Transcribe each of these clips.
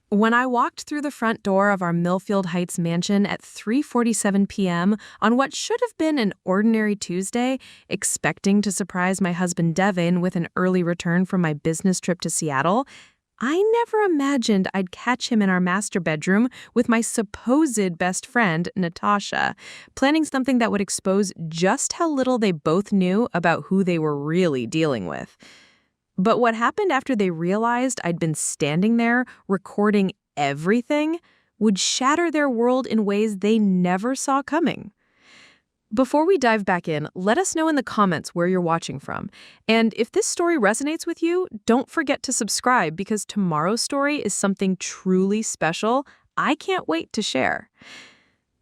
When I walked through the front door of our Millfield Heights mansion at 3:47 p.m. on what should have been an ordinary Tuesday, expecting to surprise my husband Devin with an early return from my business trip to Seattle, I never imagined I'd catch him in our master bedroom with my supposed best friend, Natasha, planning something that would expose just how little they both knew about who they were really dealing with. But what happened after they realized I'd been standing there recording everything would shatter their world in ways they never saw coming. Before we dive back in, let us know in the comments where you're watching from. And if this story resonates with you, don't forget to subscribe because tomorrow's story is something truly special I can't wait to share.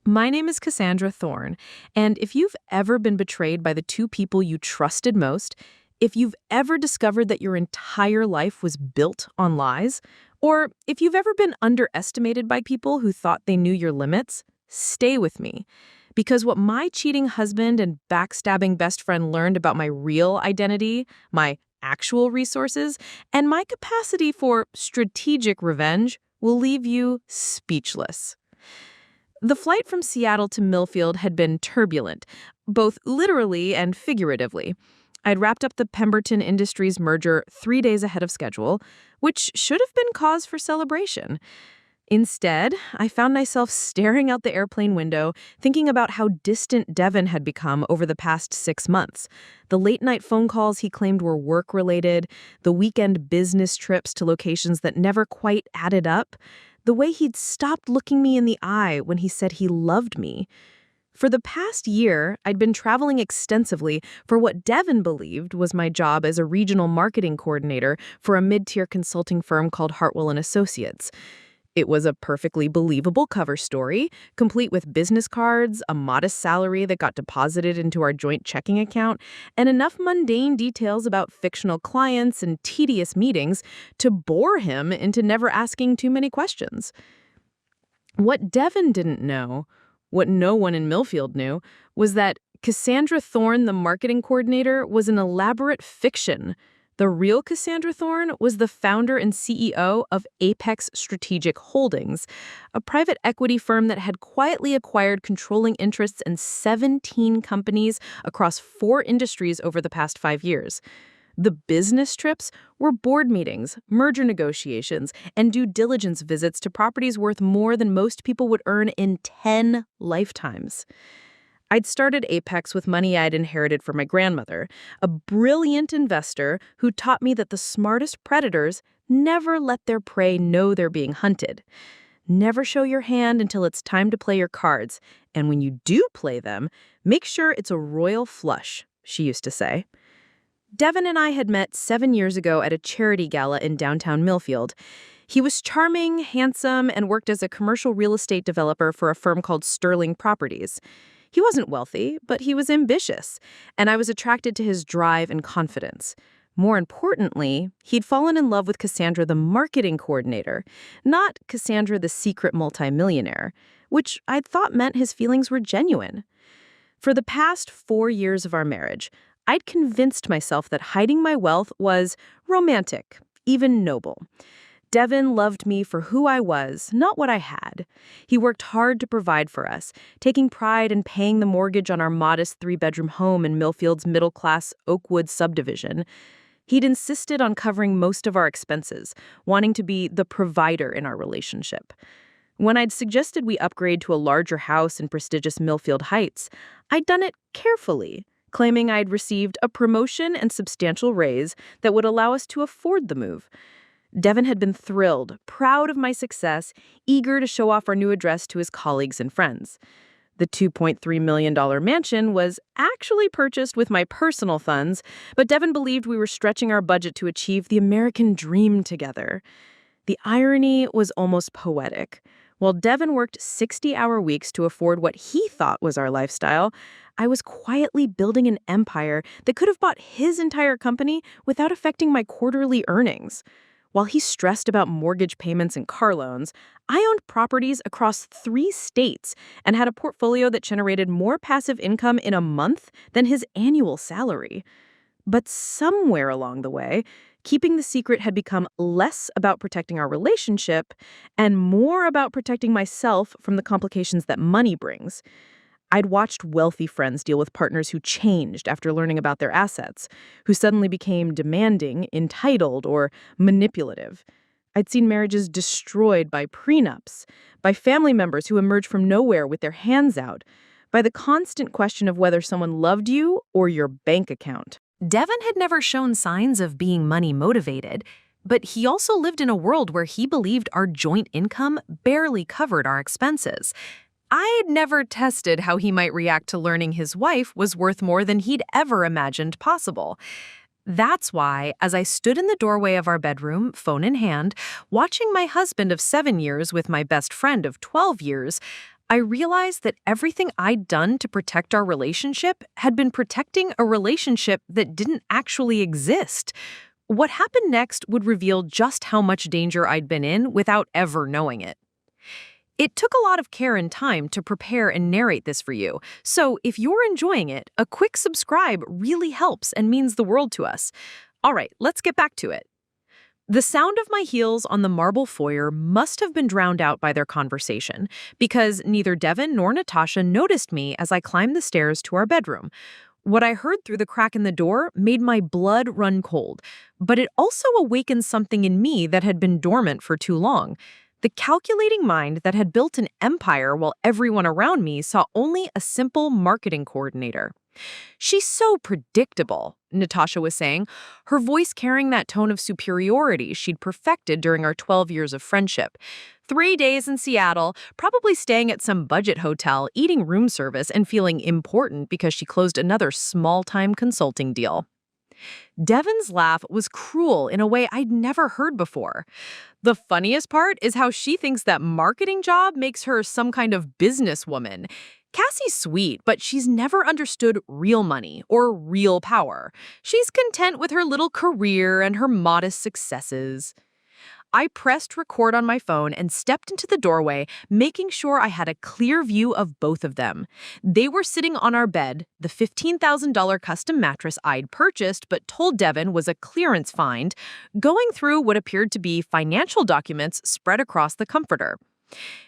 My name is Cassandra Thorne, and if you've ever been betrayed by the two people you trusted most, if you've ever discovered that your entire life was built on lies, or if you've ever been underestimated by people who thought they knew your limits, stay with me. Because what my cheating husband and backstabbing best friend learned about my real identity, my actual resources, and my capacity for strategic revenge will leave you speechless. The flight from Seattle to Millfield had been turbulent, both literally and figuratively. I'd wrapped up the Pemberton Industries merger 3 days ahead of schedule, which should have been cause for celebration. Instead, I found myself staring out the airplane window, thinking about how distant Devin had become over the past 6 months. The late-night phone calls he claimed were work-related, the weekend business trips to locations that never quite added up, the way he'd stopped looking me in the eye when he said he loved me. For the past year, I'd been traveling extensively for what Devin believed was my job as a regional marketing coordinator for a mid-tier consulting firm called Hartwell & Associates. It was a perfectly believable cover story, complete with business cards, a modest salary that got deposited into our joint checking account, and enough mundane details about fictional clients and tedious meetings to bore him into never asking too many questions. What Devin didn't know, what no one in Millfield knew, was that Cassandra Thorne, the marketing coordinator, was an elaborate fiction. The real Cassandra Thorne was the founder and CEO of Apex Strategic Holdings, a private equity firm that had quietly acquired controlling interests in 17 companies across 4 industries over the past 5 years. The business trips were board meetings, merger negotiations, and due diligence visits to properties worth more than most people would earn in 10 lifetimes. I'd started Apex with money I'd inherited from my grandmother, a brilliant investor who taught me that the smartest predators never let their prey know they're being hunted. Never show your hand until it's time to play your cards, and when you do play them, make sure it's a royal flush, she used to say. Devin and I had met 7 years ago at a charity gala in downtown Millfield. He was charming, handsome, and worked as a commercial real estate developer for a firm called Sterling Properties. He wasn't wealthy, but he was ambitious, and I was attracted to his drive and confidence. More importantly, he'd fallen in love with Cassandra, the marketing coordinator, not Cassandra, the secret multimillionaire, which I'd thought meant his feelings were genuine. For the past 4 years of our marriage, I'd convinced myself that hiding my wealth was romantic, even noble. Devin loved me for who I was, not what I had. He worked hard to provide for us, taking pride in paying the mortgage on our modest 3-bedroom home in Millfield's middle-class Oakwood subdivision. He'd insisted on covering most of our expenses, wanting to be the provider in our relationship. When I'd suggested we upgrade to a larger house in prestigious Millfield Heights, I'd done it carefully, claiming I'd received a promotion and substantial raise that would allow us to afford the move. Devin had been thrilled, proud of my success, eager to show off our new address to his colleagues and friends. The $2.3 million mansion was actually purchased with my personal funds, but Devin believed we were stretching our budget to achieve the American dream together. The irony was almost poetic. While Devin worked 60-hour weeks to afford what he thought was our lifestyle, I was quietly building an empire that could have bought his entire company without affecting my quarterly earnings. While he stressed about mortgage payments and car loans, I owned properties across 3 states and had a portfolio that generated more passive income in a month than his annual salary. But somewhere along the way, Keeping the secret had become less about protecting our relationship and more about protecting myself from the complications that money brings. I'd watched wealthy friends deal with partners who changed after learning about their assets, who suddenly became demanding, entitled, or manipulative. I'd seen marriages destroyed by prenups, by family members who emerged from nowhere with their hands out, by the constant question of whether someone loved you or your bank account. Devin had never shown signs of being money motivated, but he also lived in a world where he believed our joint income barely covered our expenses. I'd never tested how he might react to learning his wife was worth more than he'd ever imagined possible. That's why, as I stood in the doorway of our bedroom, phone in hand, watching my husband of 7 years with my best friend of 12 years, I realized that everything I'd done to protect our relationship had been protecting a relationship that didn't actually exist. What happened next would reveal just how much danger I'd been in without ever knowing it. It took a lot of care and time to prepare and narrate this for you, so if you're enjoying it, a quick subscribe really helps and means the world to us. All right, let's get back to it. The sound of my heels on the marble foyer must have been drowned out by their conversation, because neither Devin nor Natasha noticed me as I climbed the stairs to our bedroom. What I heard through the crack in the door made my blood run cold, but it also awakened something in me that had been dormant for too long. The calculating mind that had built an empire while everyone around me saw only a simple marketing coordinator. "She's so predictable," Natasha was saying, her voice carrying that tone of superiority she'd perfected during our 12 years of friendship. 3 days in Seattle, probably staying at some budget hotel, eating room service, and feeling important because she closed another small-time consulting deal. Devin's laugh was cruel in a way I'd never heard before. The funniest part is how she thinks that marketing job makes her some kind of businesswoman. Cassie's sweet, but she's never understood real money or real power. She's content with her little career and her modest successes. I pressed record on my phone and stepped into the doorway, making sure I had a clear view of both of them. They were sitting on our bed, the $15,000 custom mattress I'd purchased but told Devin was a clearance find, going through what appeared to be financial documents spread across the comforter.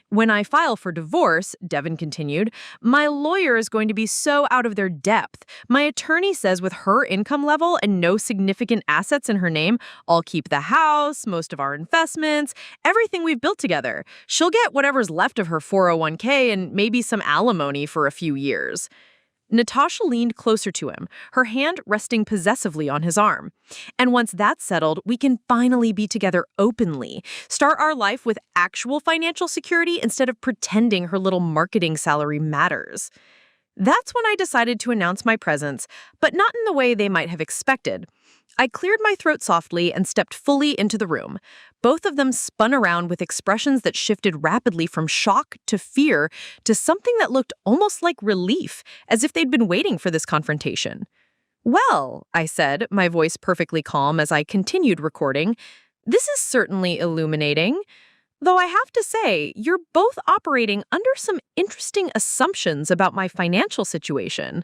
"When I file for divorce," Devin continued, "my lawyer is going to be so out of their depth. My attorney says with her income level and no significant assets in her name, I'll keep the house, most of our investments, everything we've built together. She'll get whatever's left of her 401k and maybe some alimony for a few years." Natasha leaned closer to him, her hand resting possessively on his arm. "And once that's settled, we can finally be together openly, start our life with actual financial security instead of pretending her little marketing salary matters." That's when I decided to announce my presence, but not in the way they might have expected. I cleared my throat softly and stepped fully into the room. Both of them spun around with expressions that shifted rapidly from shock to fear to something that looked almost like relief, as if they'd been waiting for this confrontation. "Well," I said, my voice perfectly calm as I continued recording, "this is certainly illuminating. Though I have to say, you're both operating under some interesting assumptions about my financial situation."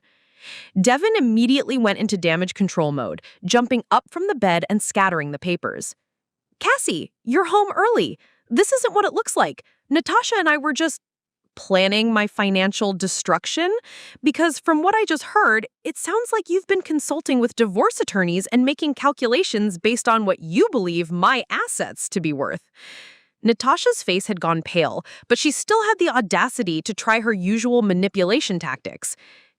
Devin immediately went into damage control mode, jumping up from the bed and scattering the papers. "Cassie, you're home early. This isn't what it looks like. Natasha and I were just planning my financial destruction, because from what I just heard, it sounds like you've been consulting with divorce attorneys and making calculations based on what you believe my assets to be worth." Natasha's face had gone pale, but she still had the audacity to try her usual manipulation tactics.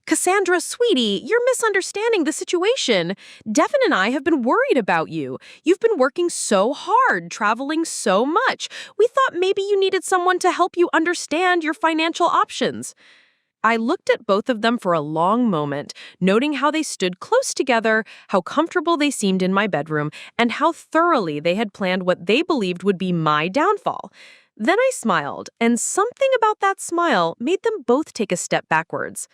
"Cassandra, sweetie, you're misunderstanding the situation. Devin and I have been worried about you. You've been working so hard, traveling so much. We thought maybe you needed someone to help you understand your financial options." I looked at both of them for a long moment, noting how they stood close together, how comfortable they seemed in my bedroom, and how thoroughly they had planned what they believed would be my downfall. Then I smiled, and something about that smile made them both take a step backwards.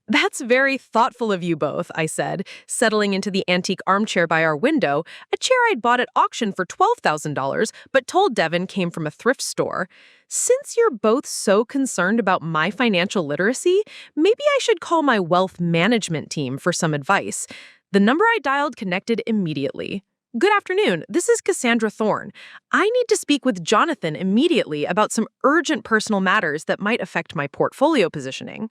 "That's very thoughtful of you both," I said, settling into the antique armchair by our window, a chair I'd bought at auction for $12,000, but told Devin came from a thrift store. "Since you're both so concerned about my financial literacy, maybe I should call my wealth management team for some advice." The number I dialed connected immediately. Good afternoon. This is Cassandra Thorne. I need to speak with Jonathan immediately about some urgent personal matters that might affect my portfolio positioning.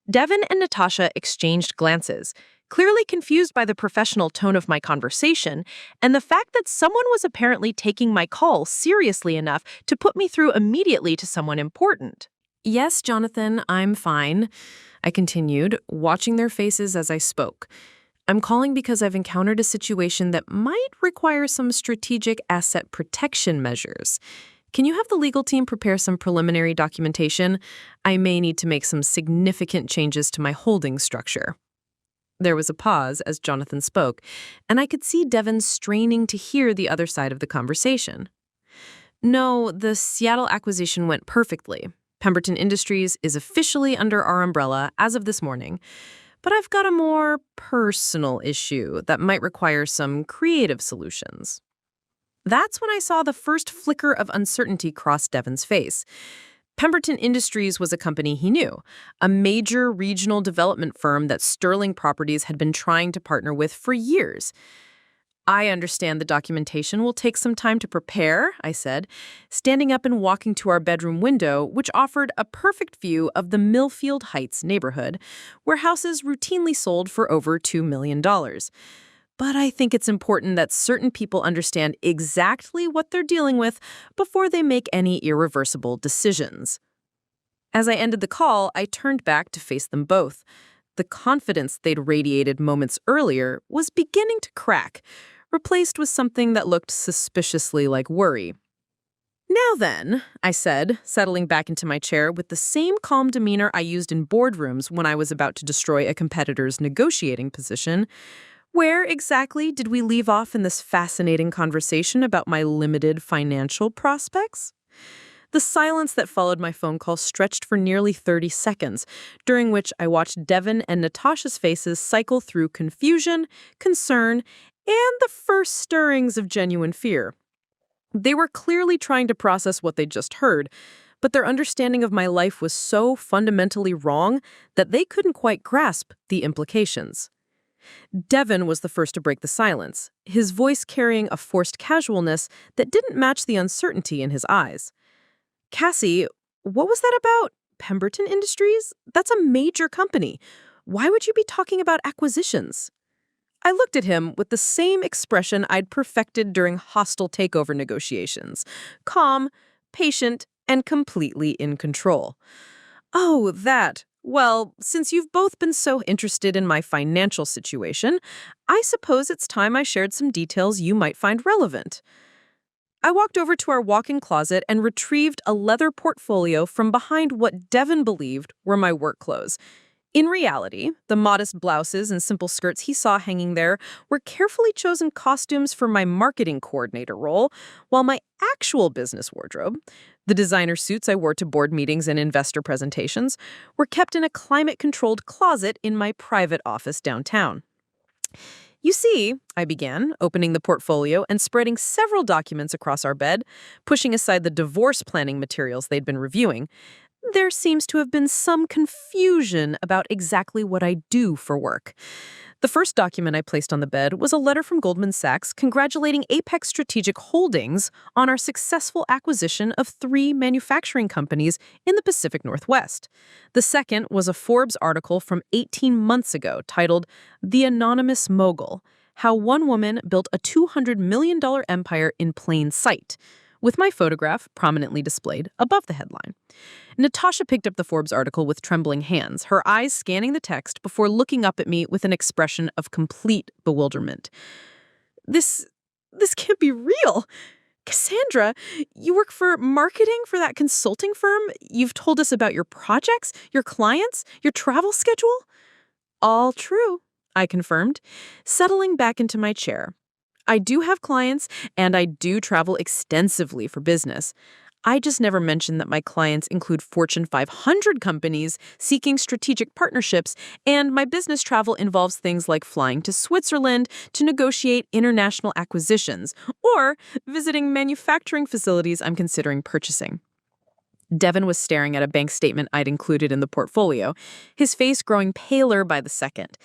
Devin and Natasha exchanged glances, clearly confused by the professional tone of my conversation and the fact that someone was apparently taking my call seriously enough to put me through immediately to someone important. Yes, Jonathan, I'm fine, I continued, watching their faces as I spoke. I'm calling because I've encountered a situation that might require some strategic asset protection measures. Can you have the legal team prepare some preliminary documentation? I may need to make some significant changes to my holding structure. There was a pause as Jonathan spoke, and I could see Devin straining to hear the other side of the conversation. No, the Seattle acquisition went perfectly. Pemberton Industries is officially under our umbrella as of this morning. But I've got a more personal issue that might require some creative solutions. That's when I saw the first flicker of uncertainty cross Devin's face. Pemberton Industries was a company he knew, a major regional development firm that Sterling Properties had been trying to partner with for years. I understand the documentation will take some time to prepare, I said, standing up and walking to our bedroom window, which offered a perfect view of the Millfield Heights neighborhood, where houses routinely sold for over $2 million. But I think it's important that certain people understand exactly what they're dealing with before they make any irreversible decisions. As I ended the call, I turned back to face them both. The confidence they'd radiated moments earlier was beginning to crack, replaced with something that looked suspiciously like worry. Now then, I said, settling back into my chair with the same calm demeanor I used in boardrooms when I was about to destroy a competitor's negotiating position, where exactly did we leave off in this fascinating conversation about my limited financial prospects? The silence that followed my phone call stretched for nearly 30 seconds, during which I watched Devin and Natasha's faces cycle through confusion, concern, and the first stirrings of genuine fear. They were clearly trying to process what they'd just heard, but their understanding of my life was so fundamentally wrong that they couldn't quite grasp the implications. Devin was the first to break the silence, his voice carrying a forced casualness that didn't match the uncertainty in his eyes. Cassie, what was that about? Pemberton Industries? That's a major company. Why would you be talking about acquisitions? I looked at him with the same expression I'd perfected during hostile takeover negotiations. Calm, patient, and completely in control. Oh, that. Well, since you've both been so interested in my financial situation, I suppose it's time I shared some details you might find relevant. I walked over to our walk-in closet and retrieved a leather portfolio from behind what Devin believed were my work clothes. In reality, the modest blouses and simple skirts he saw hanging there were carefully chosen costumes for my marketing coordinator role, while my actual business wardrobe, the designer suits I wore to board meetings and investor presentations, were kept in a climate-controlled closet in my private office downtown. You see, I began, opening the portfolio and spreading several documents across our bed, pushing aside the divorce planning materials they'd been reviewing. There seems to have been some confusion about exactly what I do for work. The first document I placed on the bed was a letter from Goldman Sachs congratulating Apex Strategic Holdings on our successful acquisition of 3 manufacturing companies in the Pacific Northwest. The second was a Forbes article from 18 months ago titled The Anonymous Mogul: How One Woman Built a $200 million Empire in Plain Sight, with my photograph prominently displayed above the headline. Natasha picked up the Forbes article with trembling hands, her eyes scanning the text before looking up at me with an expression of complete bewilderment. This can't be real. Cassandra, you work for marketing for that consulting firm? You've told us about your projects, your clients, your travel schedule? All true, I confirmed, settling back into my chair. I do have clients, and I do travel extensively for business. I just never mentioned that my clients include Fortune 500 companies seeking strategic partnerships, and my business travel involves things like flying to Switzerland to negotiate international acquisitions or visiting manufacturing facilities I'm considering purchasing. Devin was staring at a bank statement I'd included in the portfolio, his face growing paler by the second.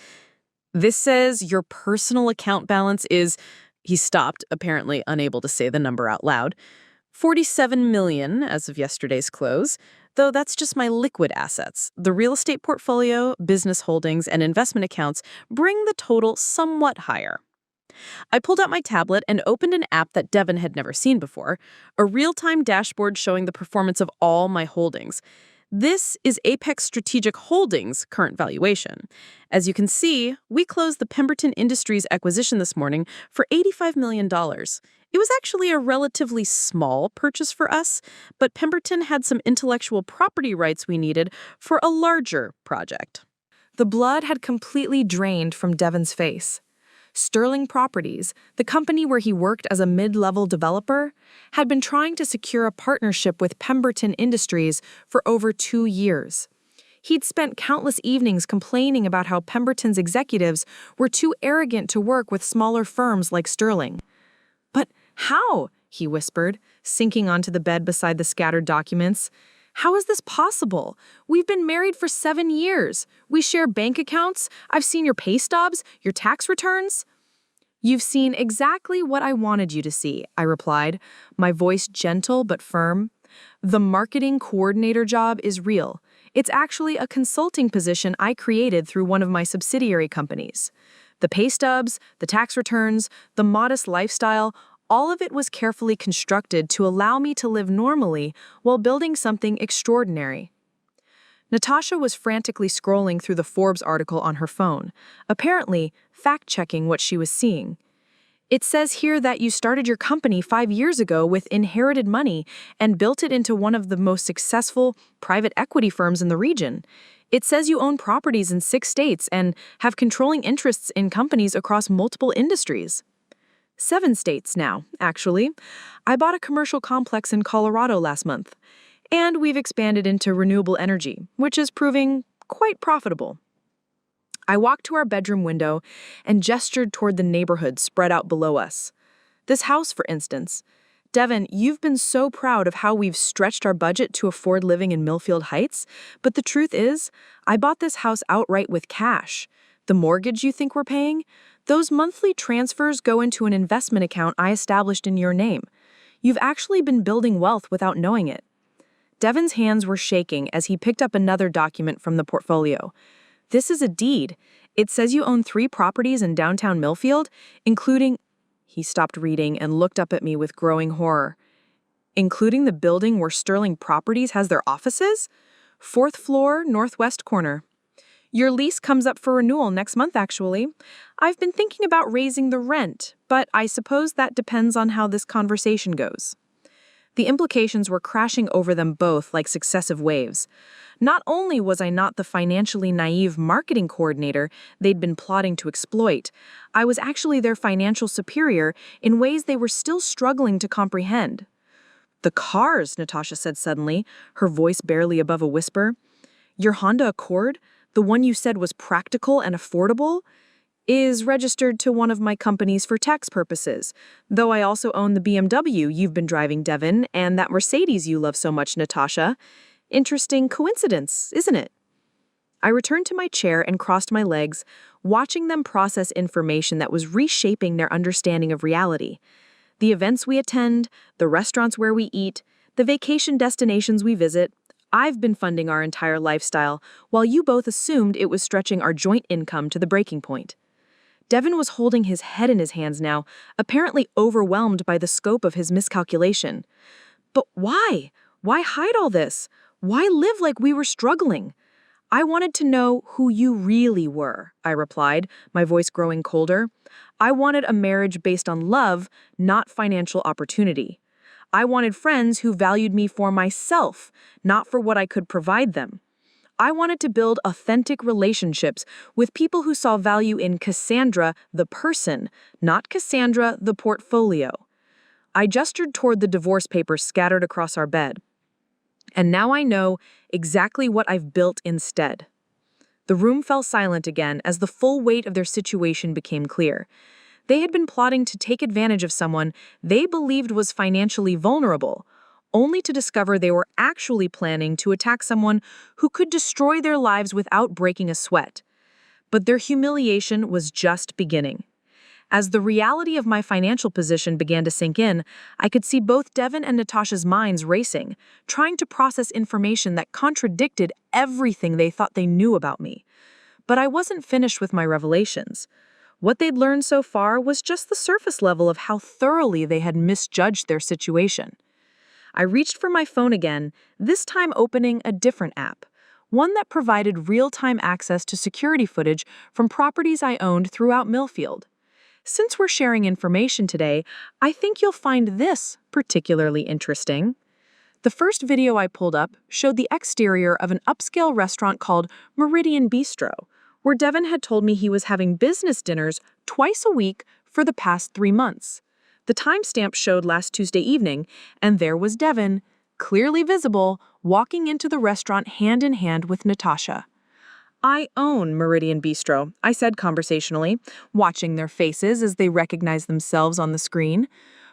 This says your personal account balance is He stopped, apparently unable to say the number out loud. 47 million as of yesterday's close, though that's just my liquid assets. The real estate portfolio, business holdings, and investment accounts bring the total somewhat higher. I pulled out my tablet and opened an app that Devin had never seen before, a real-time dashboard showing the performance of all my holdings. This is Apex Strategic Holdings' current valuation. As you can see, we closed the Pemberton Industries acquisition this morning for $85 million. It was actually a relatively small purchase for us, but Pemberton had some intellectual property rights we needed for a larger project. The blood had completely drained from Devin's face. Sterling Properties, the company where he worked as a mid-level developer, had been trying to secure a partnership with Pemberton Industries for over 2 years. He'd spent countless evenings complaining about how Pemberton's executives were too arrogant to work with smaller firms like Sterling. "But how?" he whispered, sinking onto the bed beside the scattered documents. "How is this possible? We've been married for 7 years. We share bank accounts. I've seen your pay stubs, your tax returns." "You've seen exactly what I wanted you to see," I replied, my voice gentle but firm. "The marketing coordinator job is real. It's actually a consulting position I created through one of my subsidiary companies. The pay stubs, the tax returns, the modest lifestyle, all of it was carefully constructed to allow me to live normally while building something extraordinary." Natasha was frantically scrolling through the Forbes article on her phone, apparently fact-checking what she was seeing. "It says here that you started your company 5 years ago with inherited money and built it into one of the most successful private equity firms in the region. It says you own properties in 6 states and have controlling interests in companies across multiple industries." 7 states now, actually. I bought a commercial complex in Colorado last month, and we've expanded into renewable energy, which is proving quite profitable. I walked to our bedroom window and gestured toward the neighborhood spread out below us. This house, for instance. Devin, you've been so proud of how we've stretched our budget to afford living in Millfield Heights, but the truth is, I bought this house outright with cash. The mortgage you think we're paying? Those monthly transfers go into an investment account I established in your name. You've actually been building wealth without knowing it." Devin's hands were shaking as he picked up another document from the portfolio. "This is a deed. It says you own 3 properties in downtown Millfield, including—" He stopped reading and looked up at me with growing horror. "Including the building where Sterling Properties has their offices? 4th floor, northwest corner. Your lease comes up for renewal next month, actually. I've been thinking about raising the rent, but I suppose that depends on how this conversation goes." The implications were crashing over them both like successive waves. Not only was I not the financially naive marketing coordinator they'd been plotting to exploit, I was actually their financial superior in ways they were still struggling to comprehend. "The cars," Natasha said suddenly, her voice barely above a whisper. "Your Honda Accord, the one you said was practical and affordable, is registered to one of my companies for tax purposes, though I also own the BMW you've been driving, Devin, and that Mercedes you love so much, Natasha. Interesting coincidence, isn't it?" I returned to my chair and crossed my legs, watching them process information that was reshaping their understanding of reality. The events we attend, the restaurants where we eat, the vacation destinations we visit. I've been funding our entire lifestyle, while you both assumed it was stretching our joint income to the breaking point. Devin was holding his head in his hands now, apparently overwhelmed by the scope of his miscalculation. "But why? Why hide all this? Why live like we were struggling?" "I wanted to know who you really were," I replied, my voice growing colder. "I wanted a marriage based on love, not financial opportunity. I wanted friends who valued me for myself, not for what I could provide them. I wanted to build authentic relationships with people who saw value in Cassandra, the person, not Cassandra, the portfolio." I gestured toward the divorce papers scattered across our bed. "And now I know exactly what I've built instead." The room fell silent again as the full weight of their situation became clear. They had been plotting to take advantage of someone they believed was financially vulnerable, only to discover they were actually planning to attack someone who could destroy their lives without breaking a sweat. But their humiliation was just beginning. As the reality of my financial position began to sink in, I could see both Devin and Natasha's minds racing, trying to process information that contradicted everything they thought they knew about me. But I wasn't finished with my revelations. What they'd learned so far was just the surface level of how thoroughly they had misjudged their situation. I reached for my phone again, this time opening a different app, one that provided real-time access to security footage from properties I owned throughout Millfield. Since we're sharing information today, I think you'll find this particularly interesting. The first video I pulled up showed the exterior of an upscale restaurant called Meridian Bistro, where Devin had told me he was having business dinners twice a week for the past 3 months. The timestamp showed last Tuesday evening, and there was Devin, clearly visible, walking into the restaurant hand in hand with Natasha. "I own Meridian Bistro," I said conversationally, watching their faces as they recognized themselves on the screen.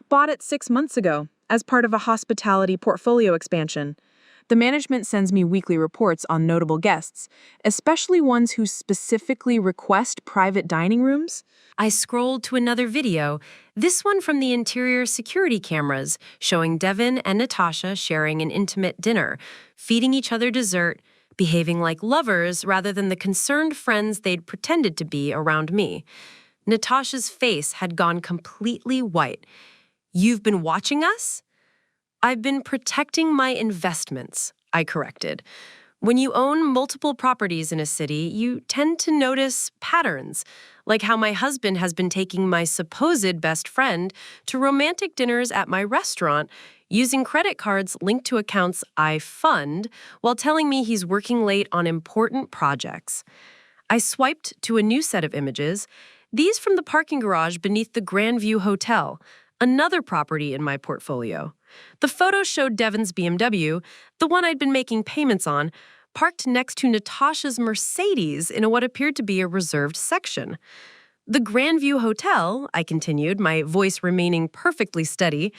"Bought it 6 months ago, as part of a hospitality portfolio expansion. The management sends me weekly reports on notable guests, especially ones who specifically request private dining rooms." I scrolled to another video, this one from the interior security cameras, showing Devin and Natasha sharing an intimate dinner, feeding each other dessert, behaving like lovers rather than the concerned friends they'd pretended to be around me. Natasha's face had gone completely white. "You've been watching us?" "I've been protecting my investments," I corrected. When you own multiple properties in a city, you tend to notice patterns, like how my husband has been taking my supposed best friend to romantic dinners at my restaurant, using credit cards linked to accounts I fund, while telling me he's working late on important projects. I swiped to a new set of images, these from the parking garage beneath the Grandview Hotel, another property in my portfolio. The photo showed Devin's BMW, the one I'd been making payments on, parked next to Natasha's Mercedes in what appeared to be a reserved section. "The Grandview Hotel," I continued, my voice remaining perfectly steady,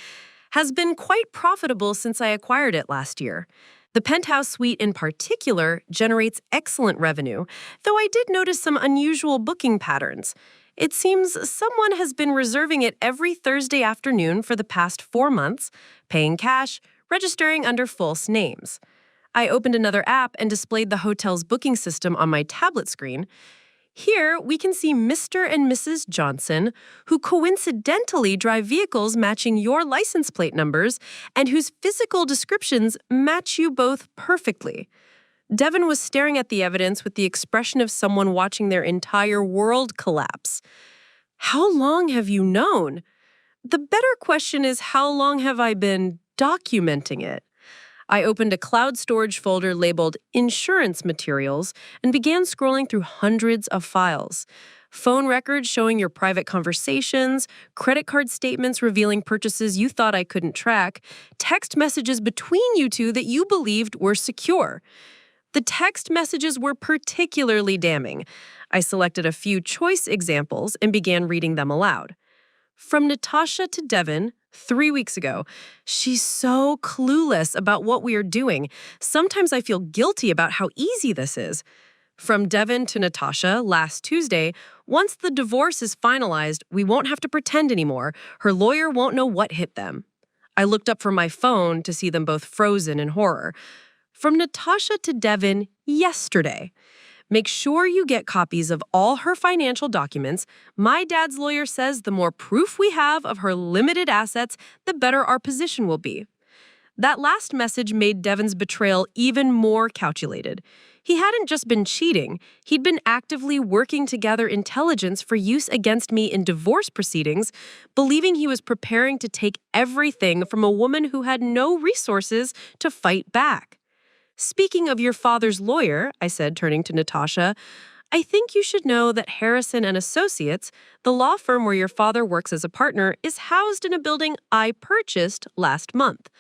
"has been quite profitable since I acquired it last year. The penthouse suite in particular generates excellent revenue, though I did notice some unusual booking patterns. It seems someone has been reserving it every Thursday afternoon for the past 4 months, paying cash, registering under false names." I opened another app and displayed the hotel's booking system on my tablet screen. Here, we can see Mr. and Mrs. Johnson, who coincidentally drive vehicles matching your license plate numbers and whose physical descriptions match you both perfectly. Devin was staring at the evidence with the expression of someone watching their entire world collapse. "How long have you known?" The better question is, how long have I been documenting it? I opened a cloud storage folder labeled Insurance Materials and began scrolling through hundreds of files. Phone records showing your private conversations, credit card statements revealing purchases you thought I couldn't track, text messages between you two that you believed were secure. The text messages were particularly damning. I selected a few choice examples and began reading them aloud. From Natasha to Devin, 3 weeks ago. "She's so clueless about what we are doing. Sometimes I feel guilty about how easy this is." From Devin to Natasha, last Tuesday, "Once the divorce is finalized, we won't have to pretend anymore. Her lawyer won't know what hit them." I looked up from my phone to see them both frozen in horror. From Natasha to Devin, yesterday. "Make sure you get copies of all her financial documents. My dad's lawyer says the more proof we have of her limited assets, the better our position will be." That last message made Devin's betrayal even more calculated. He hadn't just been cheating, he'd been actively working to gather intelligence for use against me in divorce proceedings, believing he was preparing to take everything from a woman who had no resources to fight back. "Speaking of your father's lawyer," I said, turning to Natasha, "I think you should know that Harrison and Associates, the law firm where your father works as a partner, is housed in a building I purchased last month.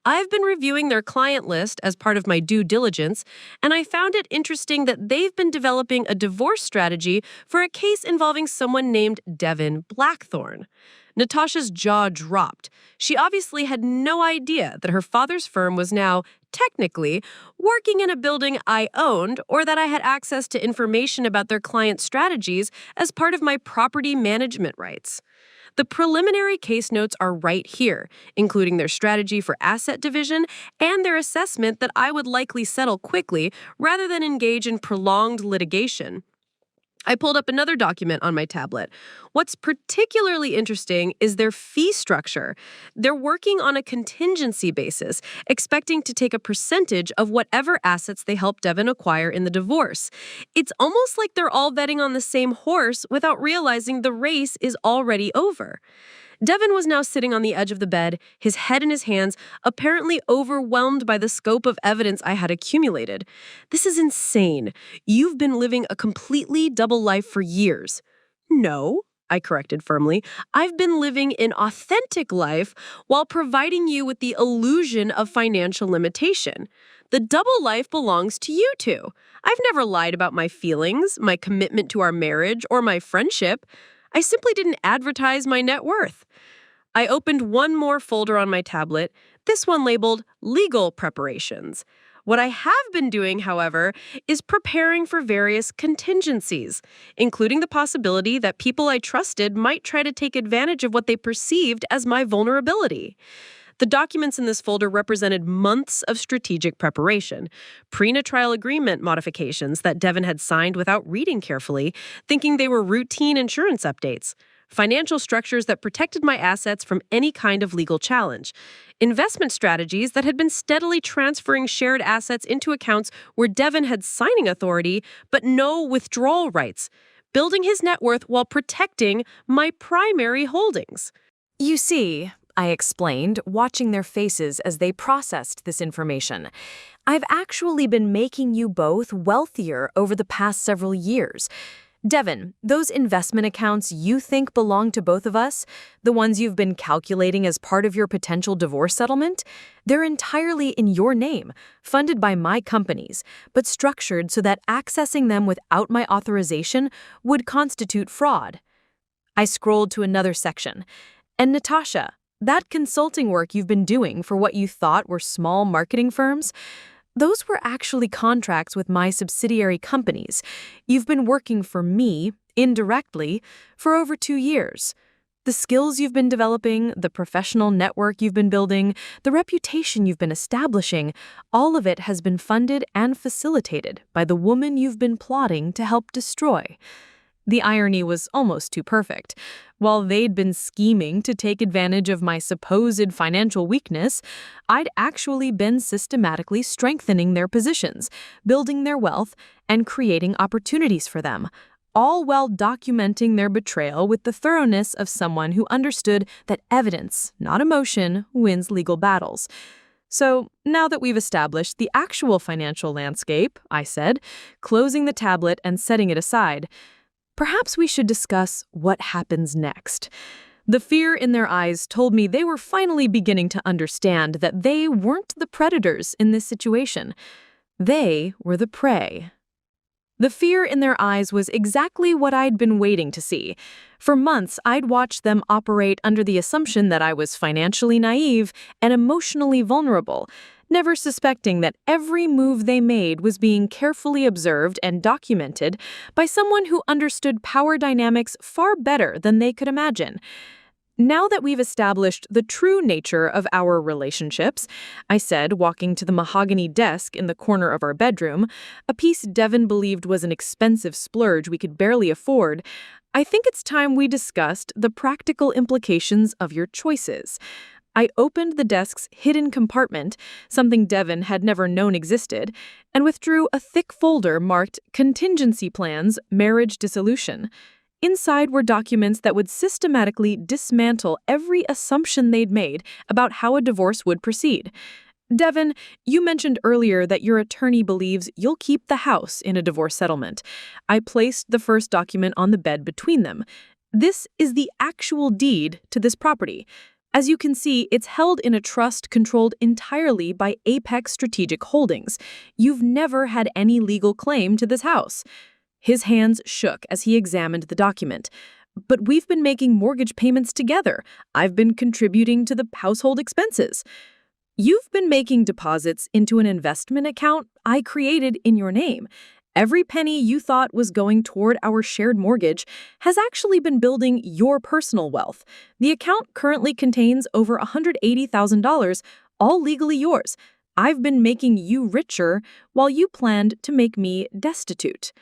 I've been reviewing their client list as part of my due diligence, and I found it interesting that they've been developing a divorce strategy for a case involving someone named Devin Blackthorne. Natasha's jaw dropped. She obviously had no idea that her father's firm was now, technically, working in a building I owned, or that I had access to information about their client strategies as part of my property management rights. The preliminary case notes are right here, including their strategy for asset division and their assessment that I would likely settle quickly rather than engage in prolonged litigation. I pulled up another document on my tablet. What's particularly interesting is their fee structure. They're working on a contingency basis, expecting to take a percentage of whatever assets they help Devin acquire in the divorce. It's almost like they're all betting on the same horse without realizing the race is already over. Devin was now sitting on the edge of the bed, his head in his hands, apparently overwhelmed by the scope of evidence I had accumulated. This is insane. You've been living a completely double life for years. No, I corrected firmly. I've been living an authentic life while providing you with the illusion of financial limitation. The double life belongs to you two. I've never lied about my feelings, my commitment to our marriage, or my friendship. I simply didn't advertise my net worth. I opened one more folder on my tablet, this one labeled Legal Preparations. What I have been doing, however, is preparing for various contingencies, including the possibility that people I trusted might try to take advantage of what they perceived as my vulnerability. The documents in this folder represented months of strategic preparation, pre-trial agreement modifications that Devin had signed without reading carefully, thinking they were routine insurance updates, financial structures that protected my assets from any kind of legal challenge, investment strategies that had been steadily transferring shared assets into accounts where Devin had signing authority but no withdrawal rights, building his net worth while protecting my primary holdings. You see, I explained, watching their faces as they processed this information, I've actually been making you both wealthier over the past several years. Devin, those investment accounts you think belong to both of us, the ones you've been calculating as part of your potential divorce settlement, they're entirely in your name, funded by my companies, but structured so that accessing them without my authorization would constitute fraud. I scrolled to another section. And Natasha, that consulting work you've been doing for what you thought were small marketing firms, those were actually contracts with my subsidiary companies. You've been working for me, indirectly, for over 2 years. The skills you've been developing, the professional network you've been building, the reputation you've been establishing, all of it has been funded and facilitated by the woman you've been plotting to help destroy. The irony was almost too perfect. While they'd been scheming to take advantage of my supposed financial weakness, I'd actually been systematically strengthening their positions, building their wealth, and creating opportunities for them, all while documenting their betrayal with the thoroughness of someone who understood that evidence, not emotion, wins legal battles. So, now that we've established the actual financial landscape, I said, closing the tablet and setting it aside, perhaps we should discuss what happens next. The fear in their eyes told me they were finally beginning to understand that they weren't the predators in this situation. They were the prey. The fear in their eyes was exactly what I'd been waiting to see. For months, I'd watched them operate under the assumption that I was financially naive and emotionally vulnerable, never suspecting that every move they made was being carefully observed and documented by someone who understood power dynamics far better than they could imagine. Now that we've established the true nature of our relationships, I said, walking to the mahogany desk in the corner of our bedroom, a piece Devin believed was an expensive splurge we could barely afford, I think it's time we discussed the practical implications of your choices. I opened the desk's hidden compartment, something Devin had never known existed, and withdrew a thick folder marked Contingency Plans, Marriage Dissolution. Inside were documents that would systematically dismantle every assumption they'd made about how a divorce would proceed. Devin, you mentioned earlier that your attorney believes you'll keep the house in a divorce settlement. I placed the first document on the bed between them. This is the actual deed to this property. As you can see, it's held in a trust controlled entirely by Apex Strategic Holdings. You've never had any legal claim to this house. His hands shook as he examined the document. But we've been making mortgage payments together. I've been contributing to the household expenses. You've been making deposits into an investment account I created in your name. Every penny you thought was going toward our shared mortgage has actually been building your personal wealth. The account currently contains over $180,000, all legally yours. I've been making you richer while you planned to make me destitute.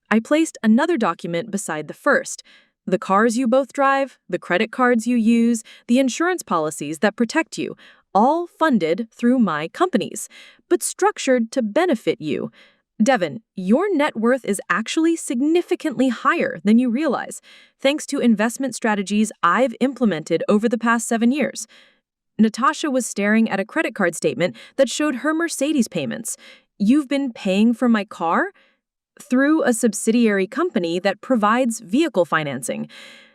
I placed another document beside the first. The cars you both drive, the credit cards you use, the insurance policies that protect you, all funded through my companies, but structured to benefit you. Devin, your net worth is actually significantly higher than you realize, thanks to investment strategies I've implemented over the past 7 years. Natasha was staring at a credit card statement that showed her Mercedes payments. You've been paying for my car? Through a subsidiary company that provides vehicle financing.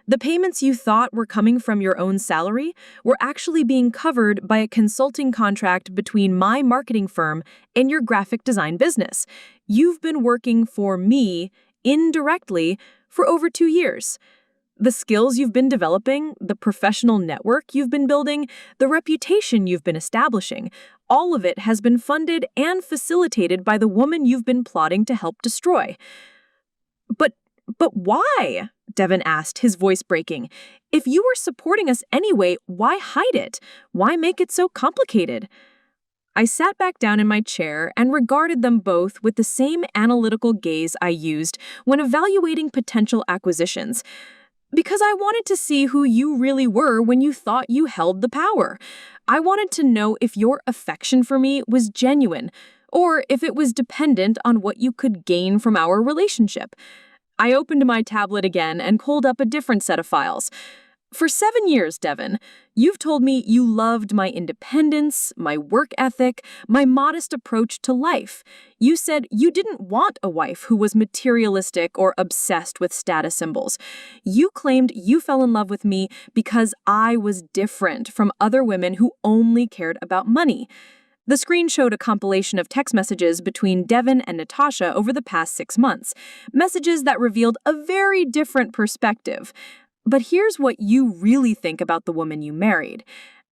The payments you thought were coming from your own salary were actually being covered by a consulting contract between my marketing firm and your graphic design business. You've been working for me, indirectly, for over 2 years. The skills you've been developing, the professional network you've been building, the reputation you've been establishing, all of it has been funded and facilitated by the woman you've been plotting to help destroy. But why? Devin asked, his voice breaking. If you were supporting us anyway, why hide it? Why make it so complicated? I sat back down in my chair and regarded them both with the same analytical gaze I used when evaluating potential acquisitions. Because I wanted to see who you really were when you thought you held the power. I wanted to know if your affection for me was genuine, or if it was dependent on what you could gain from our relationship. I opened my tablet again and pulled up a different set of files. For 7 years, Devin, you've told me you loved my independence, my work ethic, my modest approach to life. You said you didn't want a wife who was materialistic or obsessed with status symbols. You claimed you fell in love with me because I was different from other women who only cared about money. The screen showed a compilation of text messages between Devin and Natasha over the past 6 months, messages that revealed a very different perspective. But here's what you really think about the woman you married.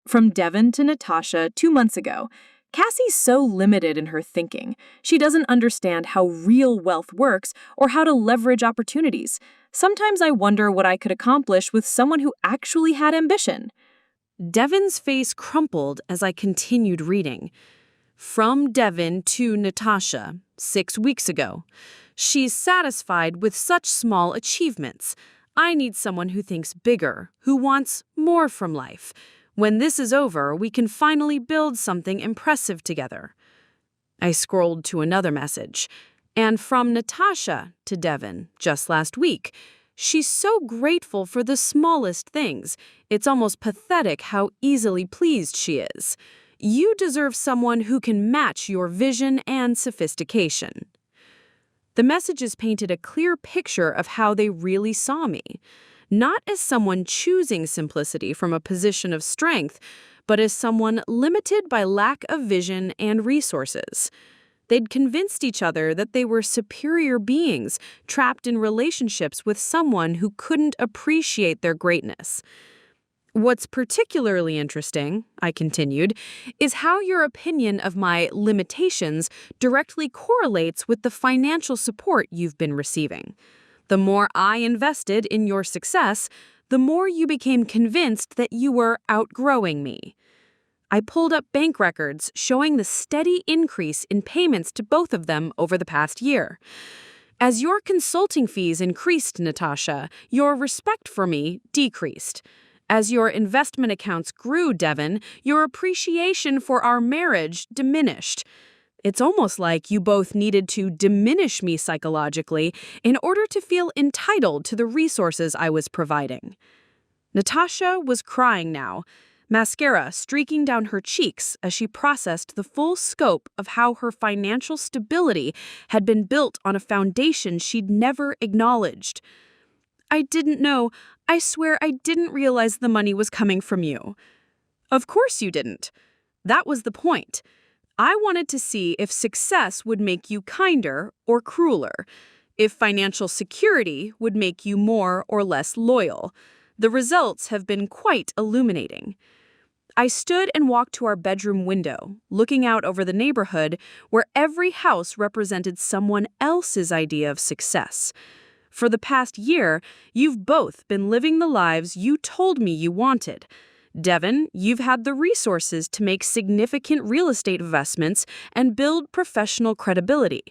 From Devin to Natasha 2 months ago, Cassie's so limited in her thinking. She doesn't understand how real wealth works or how to leverage opportunities. Sometimes I wonder what I could accomplish with someone who actually had ambition. Devin's face crumpled as I continued reading. From Devin to Natasha, 6 weeks ago. She's satisfied with such small achievements. I need someone who thinks bigger, who wants more from life. When this is over, we can finally build something impressive together. I scrolled to another message. And from Natasha to Devin, just last week. She's so grateful for the smallest things. It's almost pathetic how easily pleased she is. You deserve someone who can match your vision and sophistication. The messages painted a clear picture of how they really saw me. Not as someone choosing simplicity from a position of strength, but as someone limited by lack of vision and resources. They'd convinced each other that they were superior beings trapped in relationships with someone who couldn't appreciate their greatness. What's particularly interesting, I continued, is how your opinion of my limitations directly correlates with the financial support you've been receiving. The more I invested in your success, the more you became convinced that you were outgrowing me. I pulled up bank records showing the steady increase in payments to both of them over the past year. As your consulting fees increased, Natasha, your respect for me decreased. As your investment accounts grew, Devin, your appreciation for our marriage diminished. It's almost like you both needed to diminish me psychologically in order to feel entitled to the resources I was providing. Natasha was crying now, mascara streaking down her cheeks as she processed the full scope of how her financial stability had been built on a foundation she'd never acknowledged. I didn't know. I swear I didn't realize the money was coming from you. Of course you didn't. That was the point. I wanted to see if success would make you kinder or crueler. if financial security would make you more or less loyal. The results have been quite illuminating. I stood and walked to our bedroom window, looking out over the neighborhood where every house represented someone else's idea of success. For the past year, you've both been living the lives you told me you wanted. Devin, you've had the resources to make significant real estate investments and build professional credibility.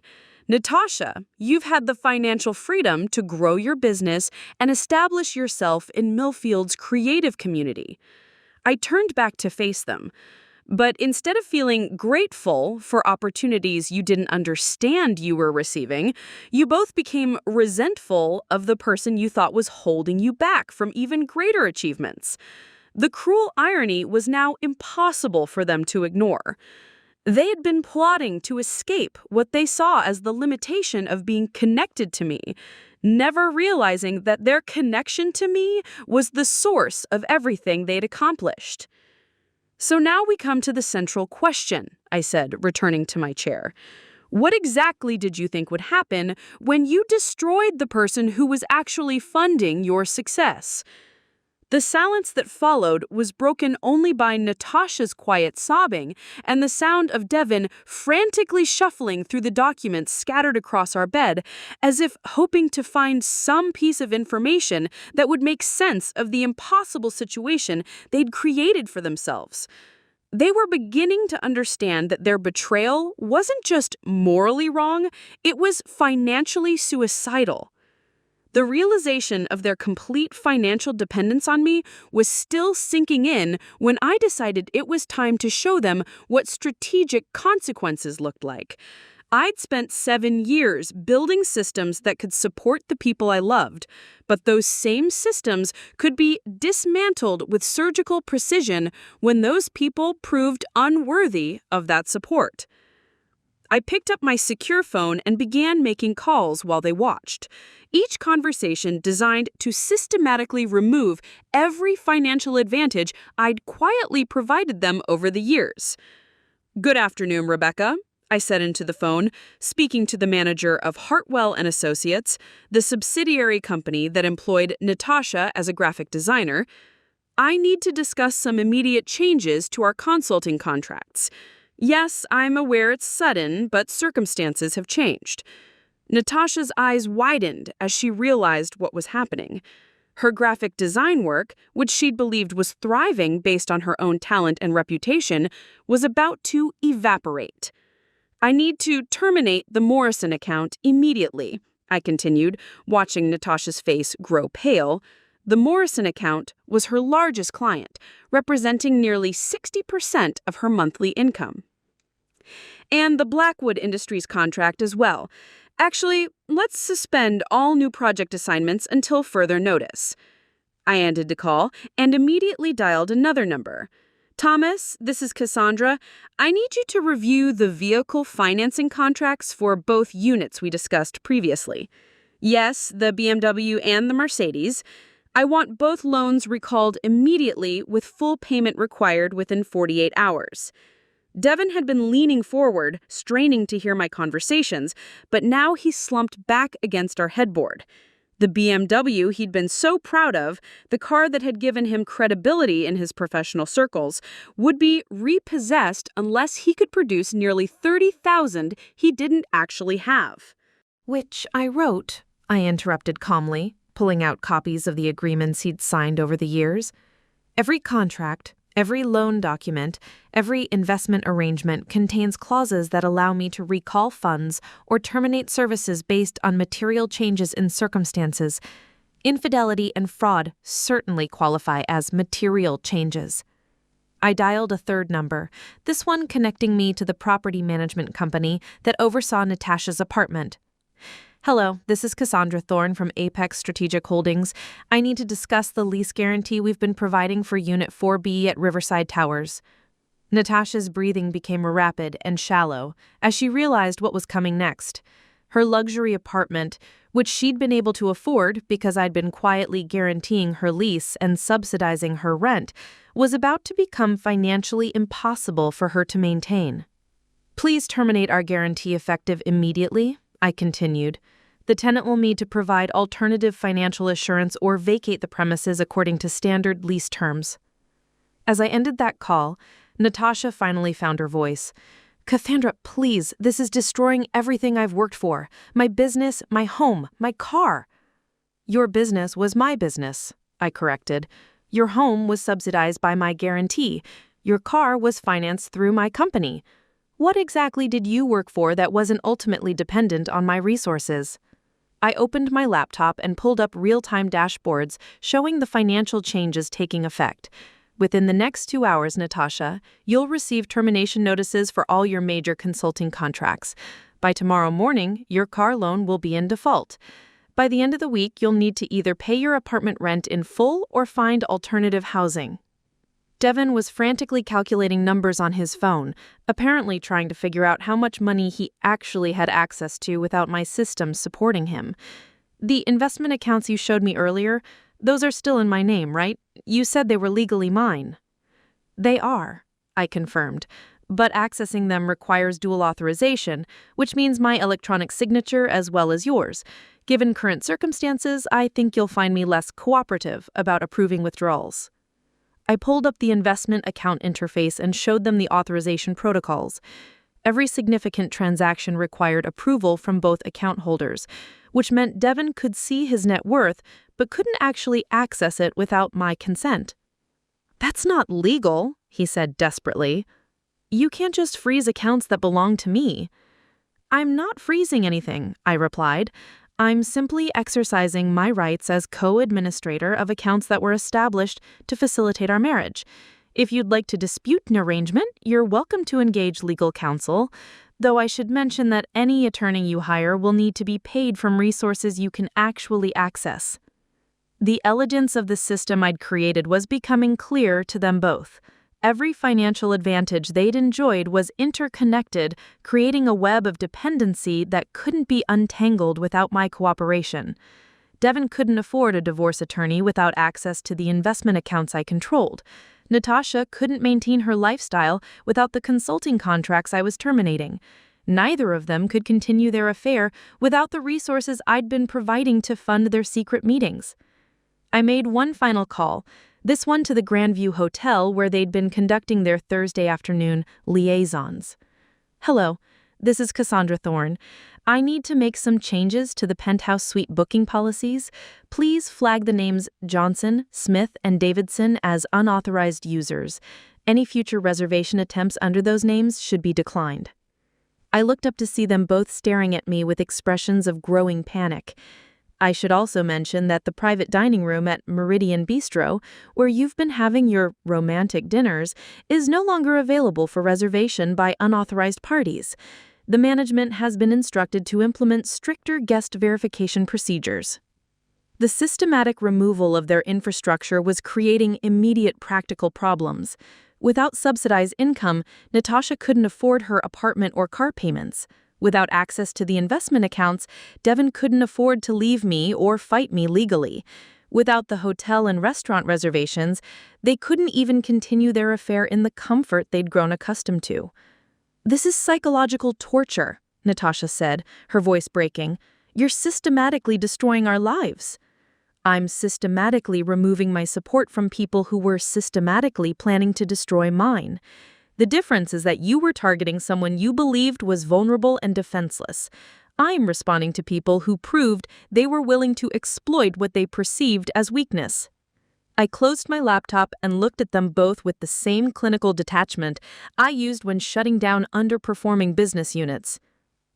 Natasha, you've had the financial freedom to grow your business and establish yourself in Millfield's creative community. I turned back to face them. But instead of feeling grateful for opportunities you didn't understand you were receiving, you both became resentful of the person you thought was holding you back from even greater achievements. The cruel irony was now impossible for them to ignore. They had been plotting to escape what they saw as the limitation of being connected to me, never realizing that their connection to me was the source of everything they'd accomplished. So now we come to the central question, I said, returning to my chair. What exactly did you think would happen when you destroyed the person who was actually funding your success? The silence that followed was broken only by Natasha's quiet sobbing and the sound of Devin frantically shuffling through the documents scattered across our bed, as if hoping to find some piece of information that would make sense of the impossible situation they'd created for themselves. They were beginning to understand that their betrayal wasn't just morally wrong, it was financially suicidal. The realization of their complete financial dependence on me was still sinking in when I decided it was time to show them what strategic consequences looked like. I'd spent 7 years building systems that could support the people I loved, but those same systems could be dismantled with surgical precision when those people proved unworthy of that support. I picked up my secure phone and began making calls while they watched. Each conversation designed to systematically remove every financial advantage I'd quietly provided them over the years. "Good afternoon, Rebecca," I said into the phone, speaking to the manager of Hartwell & Associates, the subsidiary company that employed Natasha as a graphic designer. "I need to discuss some immediate changes to our consulting contracts. Yes, I'm aware it's sudden, but circumstances have changed." Natasha's eyes widened as she realized what was happening. Her graphic design work, which she'd believed was thriving based on her own talent and reputation, was about to evaporate. "I need to terminate the Morrison account immediately," I continued, watching Natasha's face grow pale. The Morrison account was her largest client, representing nearly 60% of her monthly income. "And the Blackwood Industries contract as well. Actually, let's suspend all new project assignments until further notice." I ended the call and immediately dialed another number. "Thomas, this is Cassandra. I need you to review the vehicle financing contracts for both units we discussed previously. Yes, the BMW and the Mercedes. I want both loans recalled immediately with full payment required within 48 hours. Devin had been leaning forward, straining to hear my conversations, but now he slumped back against our headboard. The BMW he'd been so proud of, the car that had given him credibility in his professional circles, would be repossessed unless he could produce nearly $30,000 he didn't actually have. "Which I wrote," I interrupted calmly, pulling out copies of the agreements he'd signed over the years. "Every contract, every loan document, every investment arrangement contains clauses that allow me to recall funds or terminate services based on material changes in circumstances. Infidelity and fraud certainly qualify as material changes." I dialed a third number, this one connecting me to the property management company that oversaw Natasha's apartment. "Hello, this is Cassandra Thorne from Apex Strategic Holdings. I need to discuss the lease guarantee we've been providing for Unit 4B at Riverside Towers." Natasha's breathing became rapid and shallow as she realized what was coming next. Her luxury apartment, which she'd been able to afford because I'd been quietly guaranteeing her lease and subsidizing her rent, was about to become financially impossible for her to maintain. "Please terminate our guarantee effective immediately," I continued. The tenant will need to provide alternative financial assurance or vacate the premises according to standard lease terms. As I ended that call, Natasha finally found her voice. Cassandra, please, this is destroying everything I've worked for. My business, my home, my car. Your business was my business, I corrected. Your home was subsidized by my guarantee. Your car was financed through my company. What exactly did you work for that wasn't ultimately dependent on my resources? I opened my laptop and pulled up real-time dashboards showing the financial changes taking effect. Within the next 2 hours, Natasha, you'll receive termination notices for all your major consulting contracts. By tomorrow morning, your car loan will be in default. By the end of the week, you'll need to either pay your apartment rent in full or find alternative housing. Devin was frantically calculating numbers on his phone, apparently trying to figure out how much money he actually had access to without my system supporting him. The investment accounts you showed me earlier, those are still in my name, right? You said they were legally mine. They are, I confirmed, but accessing them requires dual authorization, which means my electronic signature as well as yours. Given current circumstances, I think you'll find me less cooperative about approving withdrawals. I pulled up the investment account interface and showed them the authorization protocols. Every significant transaction required approval from both account holders, which meant Devin could see his net worth but couldn't actually access it without my consent. That's not legal, he said desperately. You can't just freeze accounts that belong to me. I'm not freezing anything, I replied. I'm simply exercising my rights as co-administrator of accounts that were established to facilitate our marriage. If you'd like to dispute an arrangement, you're welcome to engage legal counsel, though I should mention that any attorney you hire will need to be paid from resources you can actually access. The elegance of the system I'd created was becoming clear to them both. Every financial advantage they'd enjoyed was interconnected, creating a web of dependency that couldn't be untangled without my cooperation. Devin couldn't afford a divorce attorney without access to the investment accounts I controlled. Natasha couldn't maintain her lifestyle without the consulting contracts I was terminating. Neither of them could continue their affair without the resources I'd been providing to fund their secret meetings. I made one final call, this one to the Grandview Hotel where they'd been conducting their Thursday afternoon liaisons. Hello, this is Cassandra Thorne. I need to make some changes to the penthouse suite booking policies. Please flag the names Johnson, Smith, and Davidson as unauthorized users. Any future reservation attempts under those names should be declined. I looked up to see them both staring at me with expressions of growing panic. I should also mention that the private dining room at Meridian Bistro, where you've been having your romantic dinners, is no longer available for reservation by unauthorized parties. The management has been instructed to implement stricter guest verification procedures. The systematic removal of their infrastructure was creating immediate practical problems. Without subsidized income, Natasha couldn't afford her apartment or car payments. Without access to the investment accounts, Devin couldn't afford to leave me or fight me legally. Without the hotel and restaurant reservations, they couldn't even continue their affair in the comfort they'd grown accustomed to. This is psychological torture, Natasha said, her voice breaking. You're systematically destroying our lives. I'm systematically removing my support from people who were systematically planning to destroy mine. The difference is that you were targeting someone you believed was vulnerable and defenseless. I'm responding to people who proved they were willing to exploit what they perceived as weakness. I closed my laptop and looked at them both with the same clinical detachment I used when shutting down underperforming business units.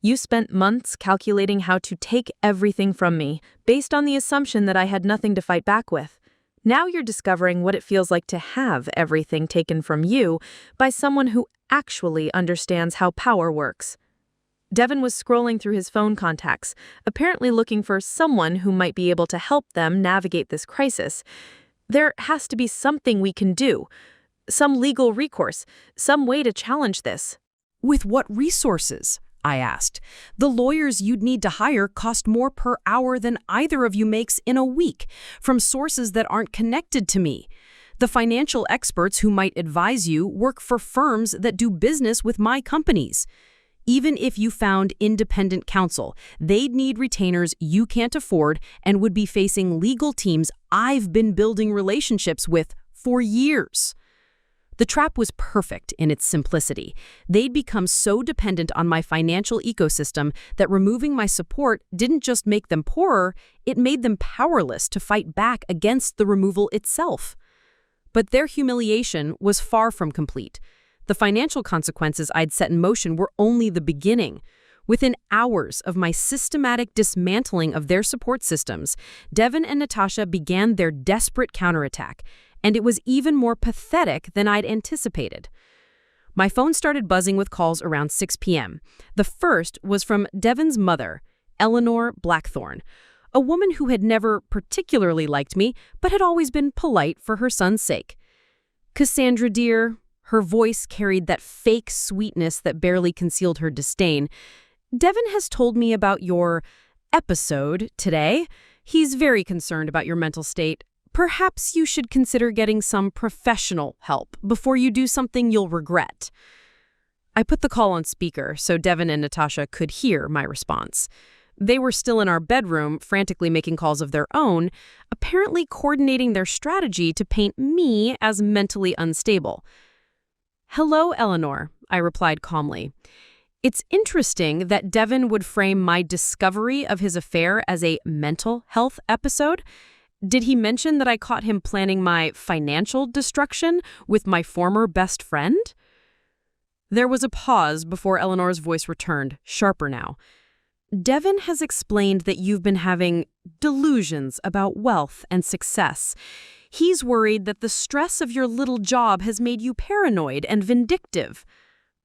You spent months calculating how to take everything from me, based on the assumption that I had nothing to fight back with. Now you're discovering what it feels like to have everything taken from you by someone who actually understands how power works. Devin was scrolling through his phone contacts, apparently looking for someone who might be able to help them navigate this crisis. There has to be something we can do. Some legal recourse, some way to challenge this. With what resources? I asked. The lawyers you'd need to hire cost more per hour than either of you makes in a week, from sources that aren't connected to me. The financial experts who might advise you work for firms that do business with my companies. Even if you found independent counsel, they'd need retainers you can't afford and would be facing legal teams I've been building relationships with for years. The trap was perfect in its simplicity. They'd become so dependent on my financial ecosystem that removing my support didn't just make them poorer, it made them powerless to fight back against the removal itself. But their humiliation was far from complete. The financial consequences I'd set in motion were only the beginning. Within hours of my systematic dismantling of their support systems, Devin and Natasha began their desperate counterattack, and it was even more pathetic than I'd anticipated. My phone started buzzing with calls around 6 p.m. The first was from Devin's mother, Eleanor Blackthorne, a woman who had never particularly liked me, but had always been polite for her son's sake. "Cassandra, dear," her voice carried that fake sweetness that barely concealed her disdain, "Devin has told me about your episode today. He's very concerned about your mental state. Perhaps you should consider getting some professional help before you do something you'll regret." I put the call on speaker so Devin and Natasha could hear my response. They were still in our bedroom, frantically making calls of their own, apparently coordinating their strategy to paint me as mentally unstable. "Hello, Eleanor," I replied calmly. "It's interesting that Devin would frame my discovery of his affair as a mental health episode. Did he mention that I caught him planning my financial destruction with my former best friend?" There was a pause before Eleanor's voice returned, sharper now. "Devin has explained that you've been having delusions about wealth and success. He's worried that the stress of your little job has made you paranoid and vindictive."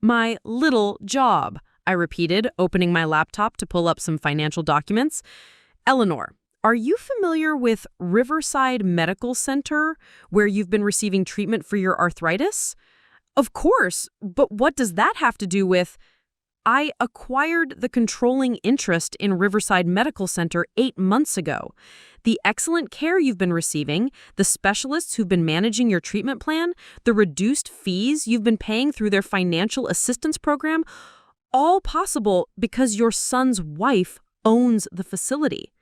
"My little job," I repeated, opening my laptop to pull up some financial documents. "Eleanor, are you familiar with Riverside Medical Center, where you've been receiving treatment for your arthritis?" "Of course, but what does that have to do with—" "I acquired the controlling interest in Riverside Medical Center 8 months ago. The excellent care you've been receiving, the specialists who've been managing your treatment plan, the reduced fees you've been paying through their financial assistance program, all possible because your son's wife owns the facility."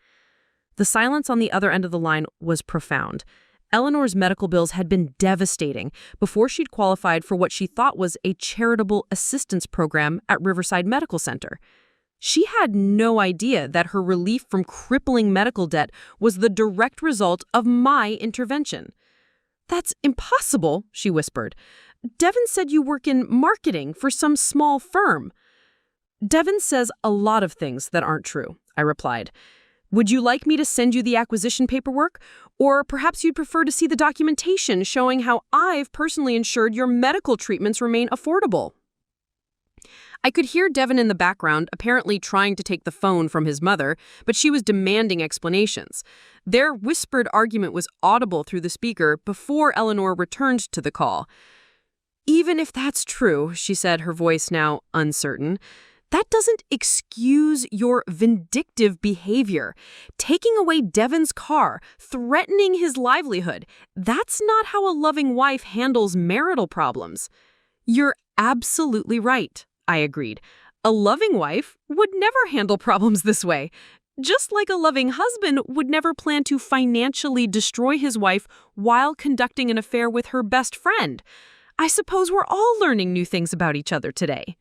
The silence on the other end of the line was profound. Eleanor's medical bills had been devastating before she'd qualified for what she thought was a charitable assistance program at Riverside Medical Center. She had no idea that her relief from crippling medical debt was the direct result of my intervention. "That's impossible," she whispered. "Devin said you work in marketing for some small firm." "Devin says a lot of things that aren't true," I replied. "Would you like me to send you the acquisition paperwork? Or perhaps you'd prefer to see the documentation showing how I've personally ensured your medical treatments remain affordable?" I could hear Devin in the background, apparently trying to take the phone from his mother, but she was demanding explanations. Their whispered argument was audible through the speaker before Eleanor returned to the call. "Even if that's true," she said, her voice now uncertain, "that doesn't excuse your vindictive behavior. Taking away Devin's car, threatening his livelihood, that's not how a loving wife handles marital problems." "You're absolutely right," I agreed. "A loving wife would never handle problems this way. Just like a loving husband would never plan to financially destroy his wife while conducting an affair with her best friend. I suppose we're all learning new things about each other today."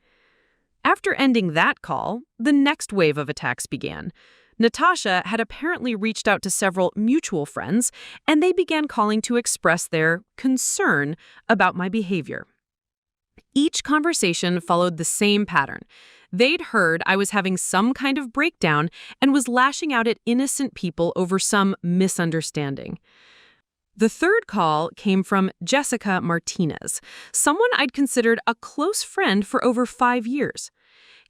After ending that call, the next wave of attacks began. Natasha had apparently reached out to several mutual friends, and they began calling to express their concern about my behavior. Each conversation followed the same pattern. They'd heard I was having some kind of breakdown and was lashing out at innocent people over some misunderstanding. The third call came from Jessica Martinez, someone I'd considered a close friend for over 5 years.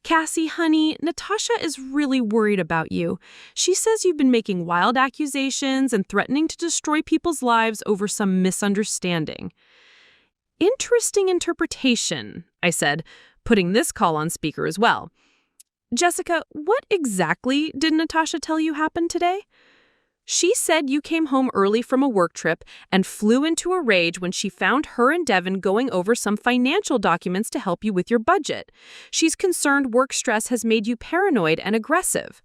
"Cassie, honey, Natasha is really worried about you. She says you've been making wild accusations and threatening to destroy people's lives over some misunderstanding." "Interesting interpretation," I said, putting this call on speaker as well. "Jessica, what exactly did Natasha tell you happened today?" She said you came home early from a work trip and flew into a rage when she found her and Devin going over some financial documents to help you with your budget. She's concerned work stress has made you paranoid and aggressive.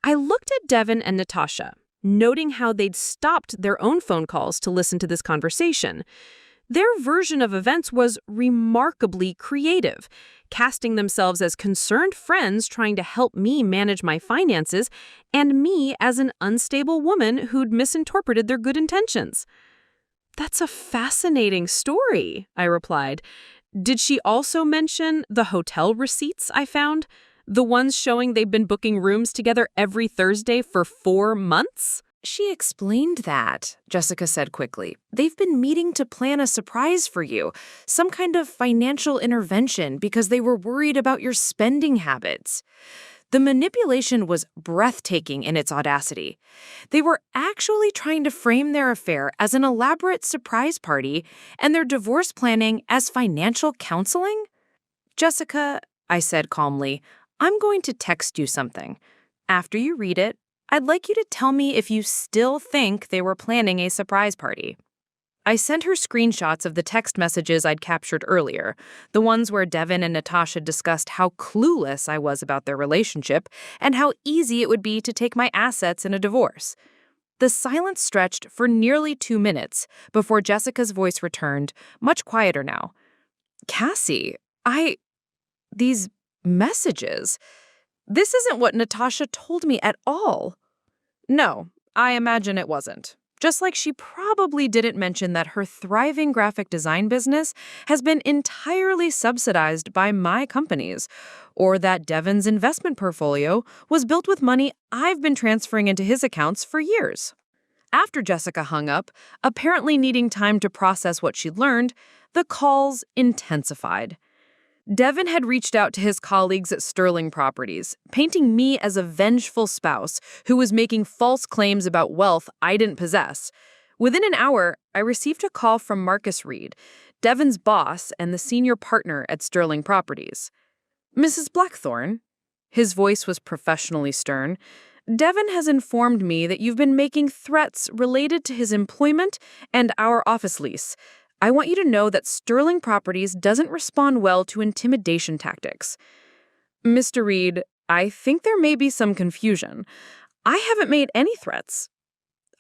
I looked at Devin and Natasha, noting how they'd stopped their own phone calls to listen to this conversation. Their version of events was remarkably creative, casting themselves as concerned friends trying to help me manage my finances, and me as an unstable woman who'd misinterpreted their good intentions. "That's a fascinating story," I replied. "Did she also mention the hotel receipts I found? The ones showing they've been booking rooms together every Thursday for 4 months?" She explained that, Jessica said quickly. They've been meeting to plan a surprise for you, some kind of financial intervention because they were worried about your spending habits. The manipulation was breathtaking in its audacity. They were actually trying to frame their affair as an elaborate surprise party and their divorce planning as financial counseling? "Jessica," I said calmly, "I'm going to text you something. After you read it, I'd like you to tell me if you still think they were planning a surprise party." I sent her screenshots of the text messages I'd captured earlier, the ones where Devin and Natasha discussed how clueless I was about their relationship and how easy it would be to take my assets in a divorce. The silence stretched for nearly 2 minutes before Jessica's voice returned, much quieter now. "Cassie, these messages... This isn't what Natasha told me at all." "No, I imagine it wasn't. Just like she probably didn't mention that her thriving graphic design business has been entirely subsidized by my companies, or that Devin's investment portfolio was built with money I've been transferring into his accounts for years." After Jessica hung up, apparently needing time to process what she'd learned, the calls intensified. Devin had reached out to his colleagues at Sterling Properties, painting me as a vengeful spouse who was making false claims about wealth I didn't possess. Within an hour, I received a call from Marcus Reed, Devin's boss and the senior partner at Sterling Properties. "Mrs. Blackthorne," his voice was professionally stern, "Devin has informed me that you've been making threats related to his employment and our office lease. I want you to know that Sterling Properties doesn't respond well to intimidation tactics." "Mr. Reed, I think there may be some confusion. I haven't made any threats.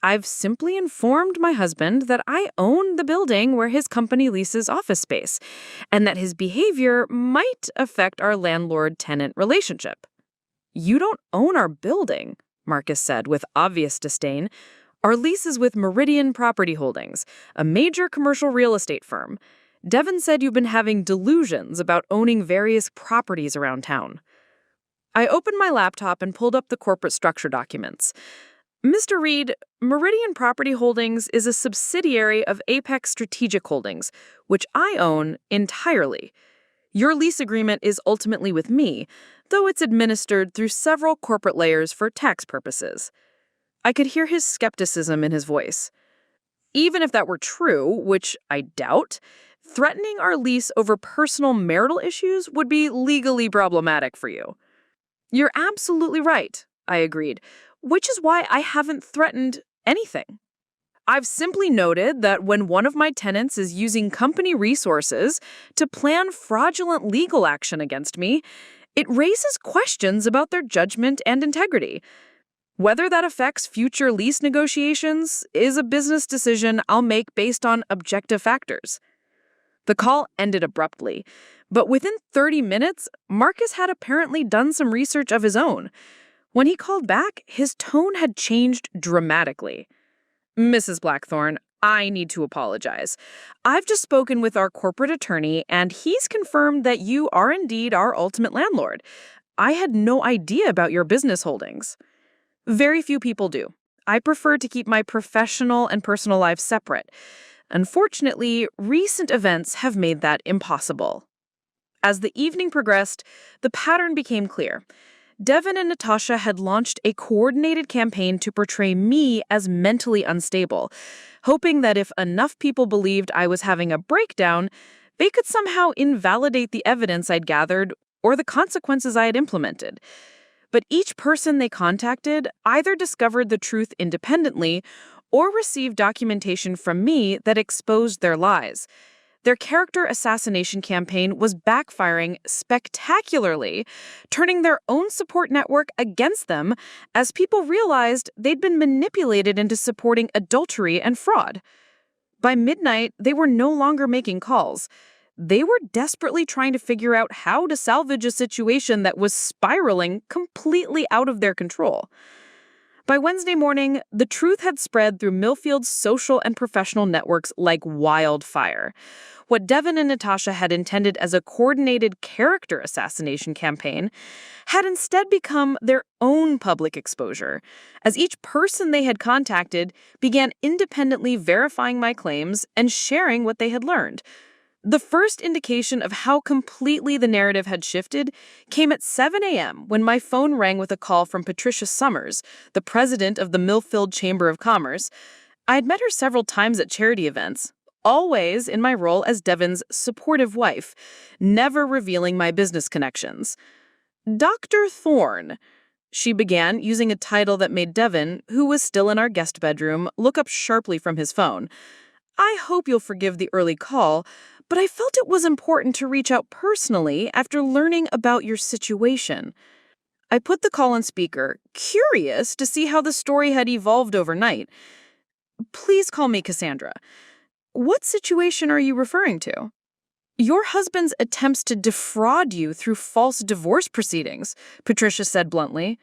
I've simply informed my husband that I own the building where his company leases office space, and that his behavior might affect our landlord-tenant relationship." "You don't own our building," Marcus said with obvious disdain. "Our lease is with Meridian Property Holdings, a major commercial real estate firm. Devin said you've been having delusions about owning various properties around town." I opened my laptop and pulled up the corporate structure documents. "Mr. Reed, Meridian Property Holdings is a subsidiary of Apex Strategic Holdings, which I own entirely. Your lease agreement is ultimately with me, though it's administered through several corporate layers for tax purposes." I could hear his skepticism in his voice. "Even if that were true, which I doubt, threatening our lease over personal marital issues would be legally problematic for you." "You're absolutely right," I agreed, "which is why I haven't threatened anything. I've simply noted that when one of my tenants is using company resources to plan fraudulent legal action against me, it raises questions about their judgment and integrity. Whether that affects future lease negotiations is a business decision I'll make based on objective factors." The call ended abruptly, but within 30 minutes, Marcus had apparently done some research of his own. When he called back, his tone had changed dramatically. "Mrs. Blackthorne, I need to apologize. I've just spoken with our corporate attorney, and he's confirmed that you are indeed our ultimate landlord. I had no idea about your business holdings." "Very few people do. I prefer to keep my professional and personal lives separate. Unfortunately, recent events have made that impossible." As the evening progressed, the pattern became clear. Devin and Natasha had launched a coordinated campaign to portray me as mentally unstable, hoping that if enough people believed I was having a breakdown, they could somehow invalidate the evidence I'd gathered or the consequences I had implemented. But each person they contacted either discovered the truth independently or received documentation from me that exposed their lies. Their character assassination campaign was backfiring spectacularly, turning their own support network against them as people realized they'd been manipulated into supporting adultery and fraud. By midnight, they were no longer making calls. They were desperately trying to figure out how to salvage a situation that was spiraling completely out of their control. By Wednesday morning, the truth had spread through Millfield's social and professional networks like wildfire. What Devin and Natasha had intended as a coordinated character assassination campaign had instead become their own public exposure, as each person they had contacted began independently verifying my claims and sharing what they had learned. The first indication of how completely the narrative had shifted came at 7 a.m. when my phone rang with a call from Patricia Summers, the president of the Millfield Chamber of Commerce. I had met her several times at charity events, always in my role as Devin's supportive wife, never revealing my business connections. Dr. Thorne, she began, using a title that made Devin, who was still in our guest bedroom, look up sharply from his phone. I hope you'll forgive the early call, but I felt it was important to reach out personally after learning about your situation. I put the call on speaker, curious to see how the story had evolved overnight. Please call me Cassandra. What situation are you referring to? Your husband's attempts to defraud you through false divorce proceedings, Patricia said bluntly.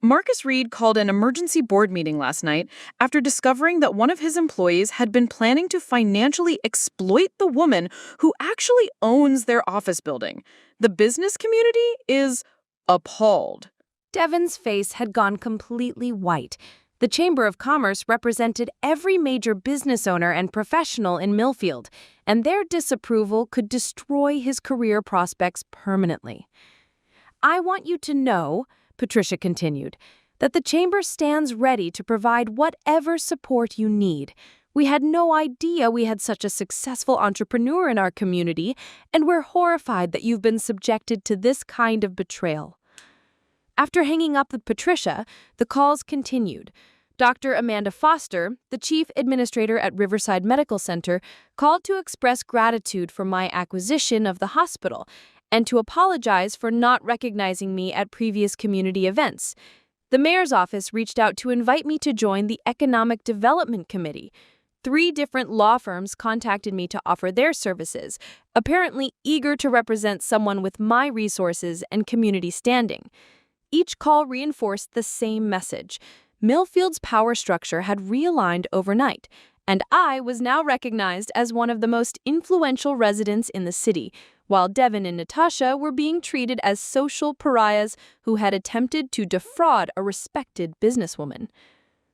Marcus Reed called an emergency board meeting last night after discovering that one of his employees had been planning to financially exploit the woman who actually owns their office building. The business community is appalled. Devin's face had gone completely white. The Chamber of Commerce represented every major business owner and professional in Millfield, and their disapproval could destroy his career prospects permanently. I want you to know, Patricia continued, that the Chamber stands ready to provide whatever support you need. We had no idea we had such a successful entrepreneur in our community, and we're horrified that you've been subjected to this kind of betrayal. After hanging up with Patricia, the calls continued. Dr. Amanda Foster, the chief administrator at Riverside Medical Center, called to express gratitude for my acquisition of the hospital and to apologize for not recognizing me at previous community events. The mayor's office reached out to invite me to join the Economic Development Committee. 3 different law firms contacted me to offer their services, apparently eager to represent someone with my resources and community standing. Each call reinforced the same message. Millfield's power structure had realigned overnight, and I was now recognized as one of the most influential residents in the city, while Devin and Natasha were being treated as social pariahs who had attempted to defraud a respected businesswoman.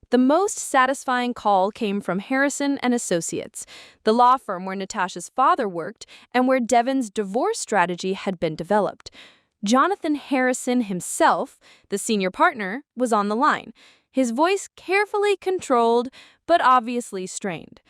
The most satisfying call came from Harrison and Associates, the law firm where Natasha's father worked and where Devin's divorce strategy had been developed. Jonathan Harrison himself, the senior partner, was on the line, his voice carefully controlled but obviously strained.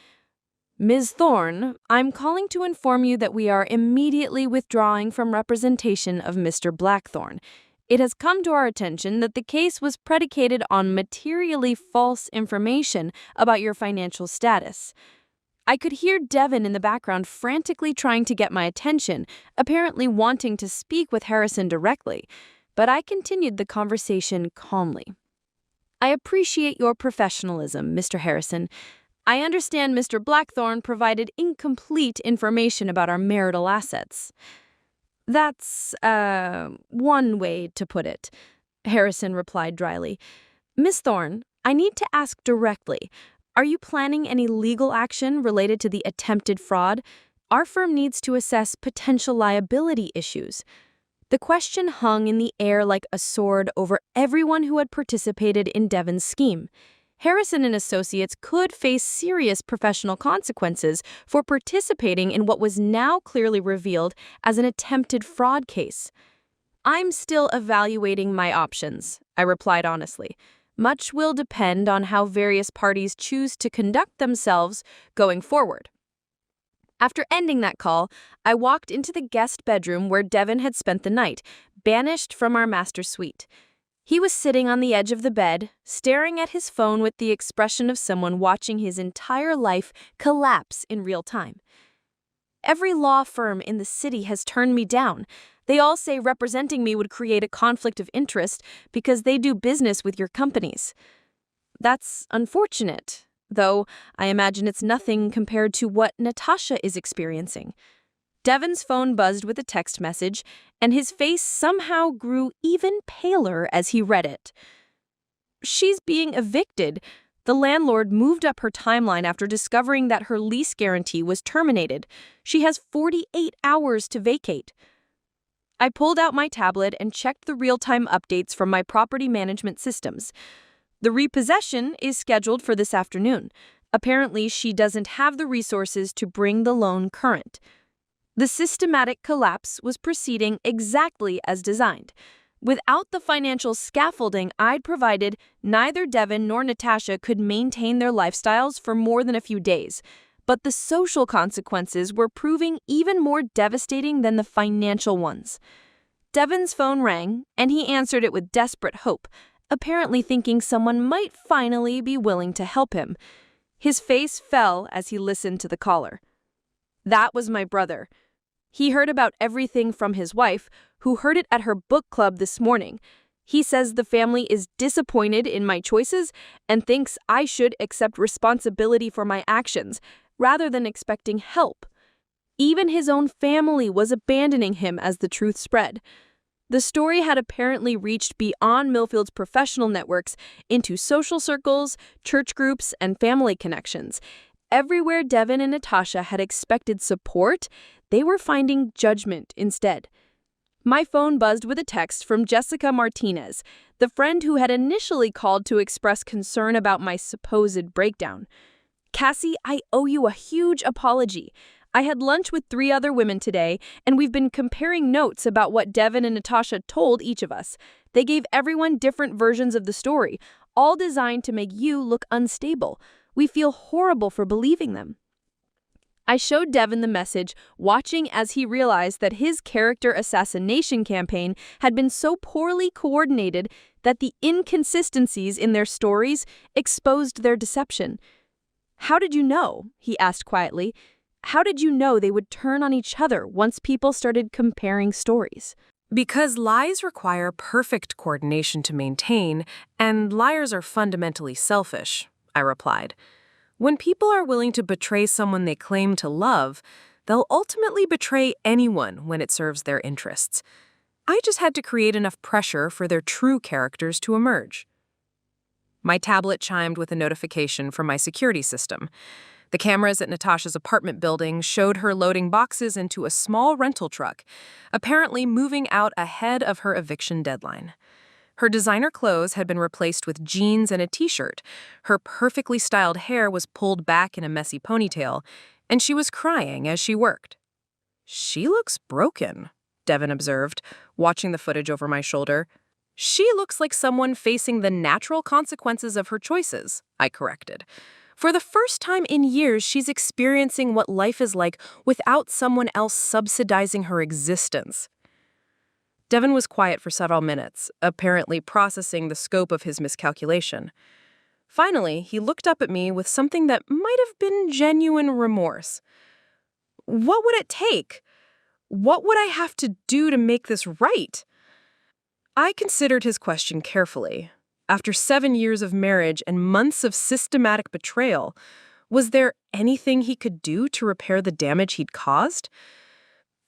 Ms. Thorne, I'm calling to inform you that we are immediately withdrawing from representation of Mr. Blackthorne. It has come to our attention that the case was predicated on materially false information about your financial status. I could hear Devin in the background frantically trying to get my attention, apparently wanting to speak with Harrison directly, but I continued the conversation calmly. I appreciate your professionalism, Mr. Harrison. I understand Mr. Blackthorne provided incomplete information about our marital assets. That's, one way to put it, Harrison replied dryly. Miss Thorne, I need to ask directly. Are you planning any legal action related to the attempted fraud? Our firm needs to assess potential liability issues. The question hung in the air like a sword over everyone who had participated in Devin's scheme. Harrison and Associates could face serious professional consequences for participating in what was now clearly revealed as an attempted fraud case. I'm still evaluating my options, I replied honestly. Much will depend on how various parties choose to conduct themselves going forward. After ending that call, I walked into the guest bedroom where Devin had spent the night, banished from our master suite. He was sitting on the edge of the bed, staring at his phone with the expression of someone watching his entire life collapse in real time. Every law firm in the city has turned me down. They all say representing me would create a conflict of interest because they do business with your companies. That's unfortunate, though I imagine it's nothing compared to what Natasha is experiencing. Devon's phone buzzed with a text message, and his face somehow grew even paler as he read it. She's being evicted. The landlord moved up her timeline after discovering that her lease guarantee was terminated. She has 48 hours to vacate. I pulled out my tablet and checked the real-time updates from my property management systems. The repossession is scheduled for this afternoon. Apparently, she doesn't have the resources to bring the loan current. The systematic collapse was proceeding exactly as designed. Without the financial scaffolding I'd provided, neither Devon nor Natasha could maintain their lifestyles for more than a few days. But the social consequences were proving even more devastating than the financial ones. Devon's phone rang, and he answered it with desperate hope, apparently thinking someone might finally be willing to help him. His face fell as he listened to the caller. That was my brother. He heard about everything from his wife, who heard it at her book club this morning. He says the family is disappointed in my choices and thinks I should accept responsibility for my actions, rather than expecting help. Even his own family was abandoning him as the truth spread. The story had apparently reached beyond Millfield's professional networks into social circles, church groups, and family connections. Everywhere Devon and Natasha had expected support, they were finding judgment instead. My phone buzzed with a text from Jessica Martinez, the friend who had initially called to express concern about my supposed breakdown. Cassie, I owe you a huge apology. I had lunch with 3 other women today, and we've been comparing notes about what Devon and Natasha told each of us. They gave everyone different versions of the story, all designed to make you look unstable. We feel horrible for believing them. I showed Devon the message, watching as he realized that his character assassination campaign had been so poorly coordinated that the inconsistencies in their stories exposed their deception. "How did you know?" he asked quietly. "How did you know they would turn on each other once people started comparing stories?" Because lies require perfect coordination to maintain, and liars are fundamentally selfish, I replied. When people are willing to betray someone they claim to love, they'll ultimately betray anyone when it serves their interests. I just had to create enough pressure for their true characters to emerge. My tablet chimed with a notification from my security system. The cameras at Natasha's apartment building showed her loading boxes into a small rental truck, apparently moving out ahead of her eviction deadline. Her designer clothes had been replaced with jeans and a t-shirt. Her perfectly styled hair was pulled back in a messy ponytail, and she was crying as she worked. "She looks broken," Devon observed, watching the footage over my shoulder. "She looks like someone facing the natural consequences of her choices," I corrected. For the first time in years, she's experiencing what life is like without someone else subsidizing her existence. Devon was quiet for several minutes, apparently processing the scope of his miscalculation. Finally, he looked up at me with something that might have been genuine remorse. "What would it take? What would I have to do to make this right?" I considered his question carefully. After 7 years of marriage and months of systematic betrayal, was there anything he could do to repair the damage he'd caused?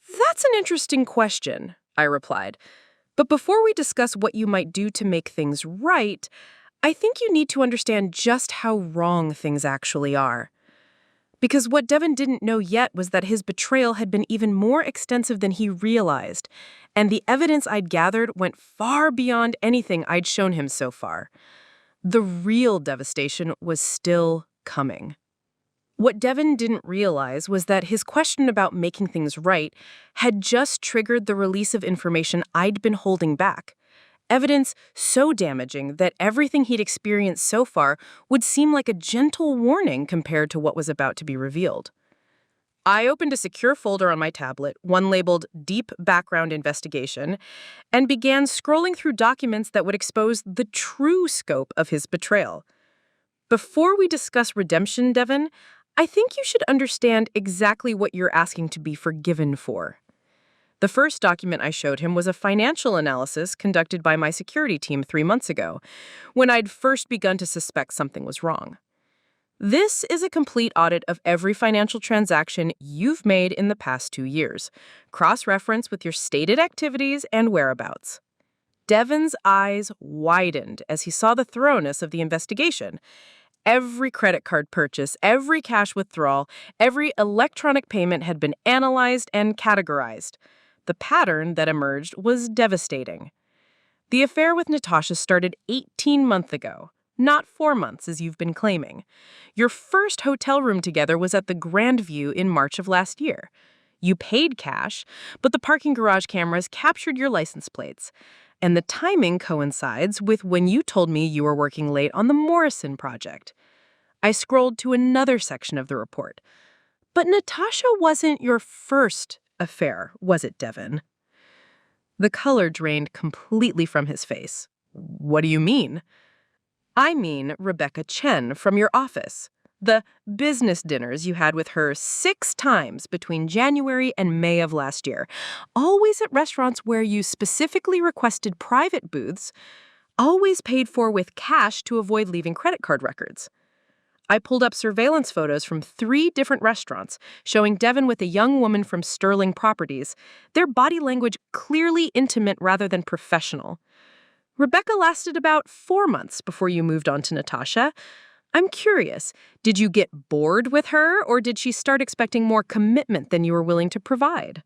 "That's an interesting question," I replied. "But before we discuss what you might do to make things right, I think you need to understand just how wrong things actually are." Because what Devon didn't know yet was that his betrayal had been even more extensive than he realized, and the evidence I'd gathered went far beyond anything I'd shown him so far. The real devastation was still coming. What Devon didn't realize was that his question about making things right had just triggered the release of information I'd been holding back. Evidence so damaging that everything he'd experienced so far would seem like a gentle warning compared to what was about to be revealed. I opened a secure folder on my tablet, one labeled Deep Background Investigation, and began scrolling through documents that would expose the true scope of his betrayal. Before we discuss redemption, Devin, I think you should understand exactly what you're asking to be forgiven for. The first document I showed him was a financial analysis conducted by my security team 3 months ago, when I'd first begun to suspect something was wrong. This is a complete audit of every financial transaction you've made in the past 2 years, cross-reference with your stated activities and whereabouts. Devin's eyes widened as he saw the thoroughness of the investigation. Every credit card purchase, every cash withdrawal, every electronic payment had been analyzed and categorized. The pattern that emerged was devastating. The affair with Natasha started 18 months ago, not 4 months as you've been claiming. Your first hotel room together was at the Grand View in March of last year. You paid cash, but the parking garage cameras captured your license plates. And the timing coincides with when you told me you were working late on the Morrison project. I scrolled to another section of the report. But Natasha wasn't your first affair, was it, Devin? The color drained completely from his face. What do you mean? I mean Rebecca Chen from your office. The business dinners you had with her 6 times between January and May of last year. Always at restaurants where you specifically requested private booths, always paid for with cash to avoid leaving credit card records. I pulled up surveillance photos from 3 different restaurants showing Devin with a young woman from Sterling Properties, their body language clearly intimate rather than professional. Rebecca lasted about 4 months before you moved on to Natasha. I'm curious, did you get bored with her, or did she start expecting more commitment than you were willing to provide?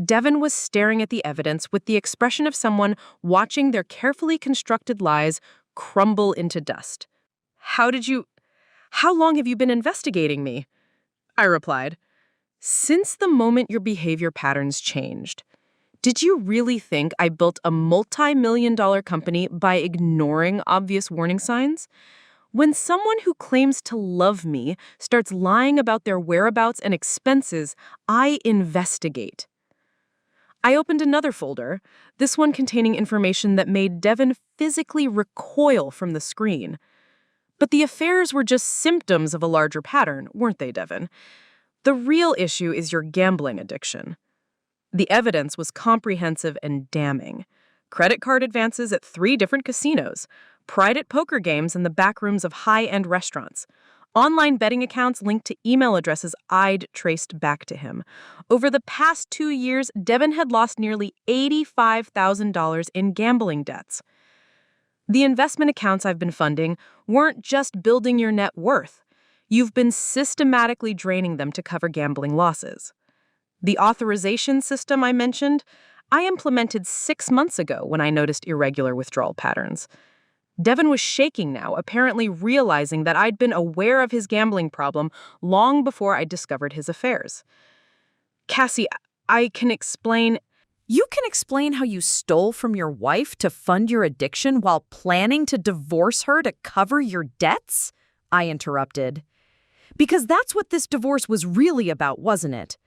Devin was staring at the evidence with the expression of someone watching their carefully constructed lies crumble into dust. How long have you been investigating me? I replied. Since the moment your behavior patterns changed. Did you really think I built a multi-million-dollar company by ignoring obvious warning signs? When someone who claims to love me starts lying about their whereabouts and expenses, I investigate. I opened another folder, this one containing information that made Devin physically recoil from the screen. But the affairs were just symptoms of a larger pattern, weren't they, Devin? The real issue is your gambling addiction. The evidence was comprehensive and damning. Credit card advances at 3 different casinos, private poker games in the back rooms of high-end restaurants, online betting accounts linked to email addresses I'd traced back to him. Over the past 2 years, Devin had lost nearly $85,000 in gambling debts. The investment accounts I've been funding weren't just building your net worth. You've been systematically draining them to cover gambling losses. The authorization system I mentioned, I implemented 6 months ago when I noticed irregular withdrawal patterns. Devin was shaking now, apparently realizing that I'd been aware of his gambling problem long before I discovered his affairs. Cassie, I can explain. You can explain how you stole from your wife to fund your addiction while planning to divorce her to cover your debts? I interrupted. Because that's what this divorce was really about, wasn't it?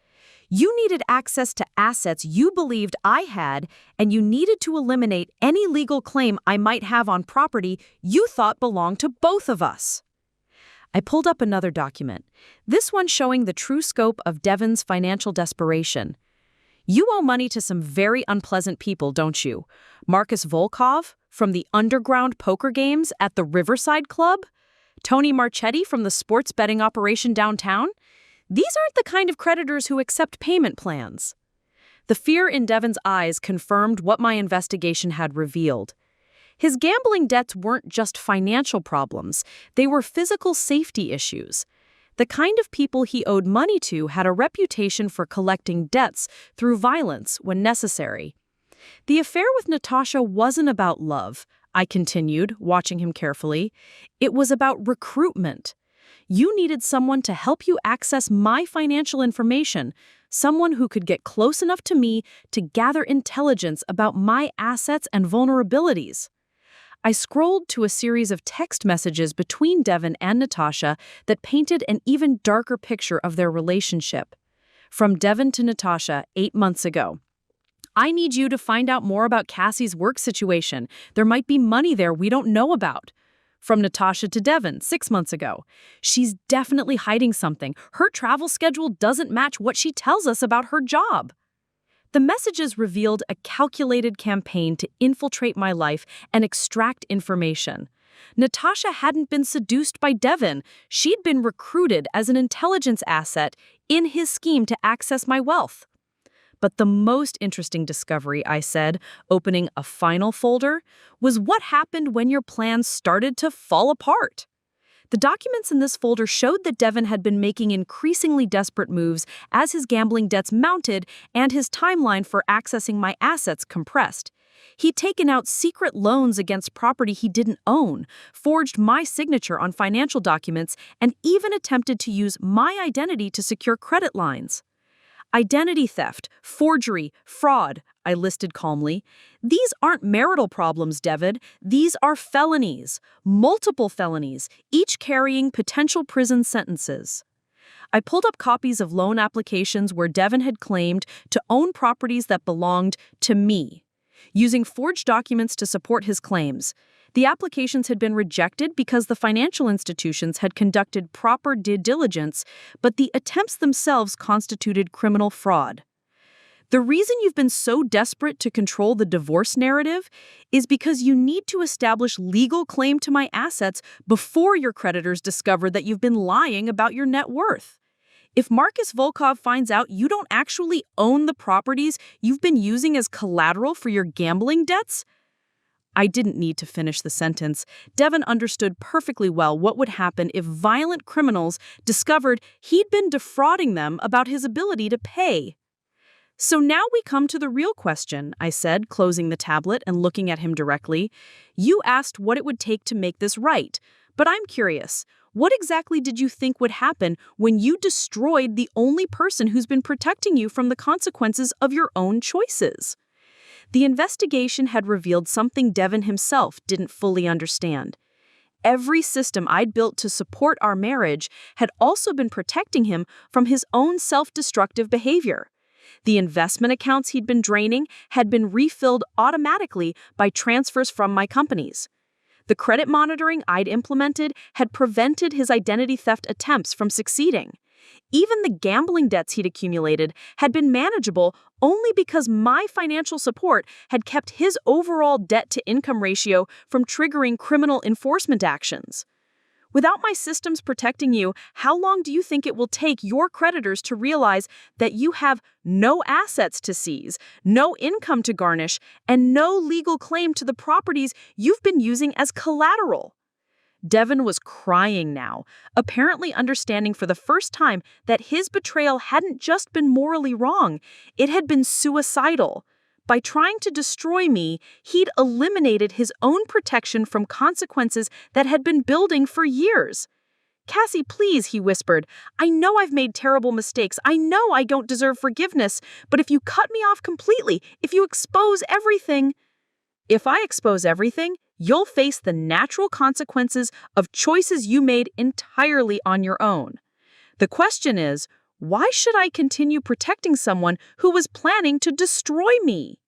You needed access to assets you believed I had, and you needed to eliminate any legal claim I might have on property you thought belonged to both of us. I pulled up another document, this one showing the true scope of Devin's financial desperation. You owe money to some very unpleasant people, don't you? Marcus Volkov from the underground poker games at the Riverside Club? Tony Marchetti from the sports betting operation downtown? These aren't the kind of creditors who accept payment plans. The fear in Devin's eyes confirmed what my investigation had revealed. His gambling debts weren't just financial problems, they were physical safety issues. The kind of people he owed money to had a reputation for collecting debts through violence when necessary. The affair with Natasha wasn't about love, I continued, watching him carefully. It was about recruitment. You needed someone to help you access my financial information, someone who could get close enough to me to gather intelligence about my assets and vulnerabilities. I scrolled to a series of text messages between Devin and Natasha that painted an even darker picture of their relationship. From Devin to Natasha 8 months ago. I need you to find out more about Cassie's work situation. There might be money there we don't know about. From Natasha to Devin 6 months ago. She's definitely hiding something. Her travel schedule doesn't match what she tells us about her job. The messages revealed a calculated campaign to infiltrate my life and extract information. Natasha hadn't been seduced by Devin. She'd been recruited as an intelligence asset in his scheme to access my wealth. But the most interesting discovery, I said, opening a final folder, was what happened when your plans started to fall apart. The documents in this folder showed that Devin had been making increasingly desperate moves as his gambling debts mounted and his timeline for accessing my assets compressed. He'd taken out secret loans against property he didn't own, forged my signature on financial documents, and even attempted to use my identity to secure credit lines. Identity theft, forgery, fraud, I listed calmly. These aren't marital problems, Devin. These are felonies, multiple felonies, each carrying potential prison sentences. I pulled up copies of loan applications where Devin had claimed to own properties that belonged to me, using forged documents to support his claims. The applications had been rejected because the financial institutions had conducted proper due diligence, but the attempts themselves constituted criminal fraud. The reason you've been so desperate to control the divorce narrative is because you need to establish legal claim to my assets before your creditors discover that you've been lying about your net worth. If Marcus Volkov finds out you don't actually own the properties you've been using as collateral for your gambling debts, I didn't need to finish the sentence. Devin understood perfectly well what would happen if violent criminals discovered he'd been defrauding them about his ability to pay. So now we come to the real question, I said, closing the tablet and looking at him directly. You asked what it would take to make this right, but I'm curious. What exactly did you think would happen when you destroyed the only person who's been protecting you from the consequences of your own choices? The investigation had revealed something Devin himself didn't fully understand. Every system I'd built to support our marriage had also been protecting him from his own self-destructive behavior. The investment accounts he'd been draining had been refilled automatically by transfers from my companies. The credit monitoring I'd implemented had prevented his identity theft attempts from succeeding. Even the gambling debts he'd accumulated had been manageable only because my financial support had kept his overall debt-to-income ratio from triggering criminal enforcement actions. Without my systems protecting you, how long do you think it will take your creditors to realize that you have no assets to seize, no income to garnish, and no legal claim to the properties you've been using as collateral? Devin was crying now, apparently understanding for the first time that his betrayal hadn't just been morally wrong, it had been suicidal. By trying to destroy me, he'd eliminated his own protection from consequences that had been building for years. Cassie, please, he whispered. I know I've made terrible mistakes. I know I don't deserve forgiveness. But if you cut me off completely, if you expose everything... If I expose everything, you'll face the natural consequences of choices you made entirely on your own. The question is, why should I continue protecting someone who was planning to destroy me?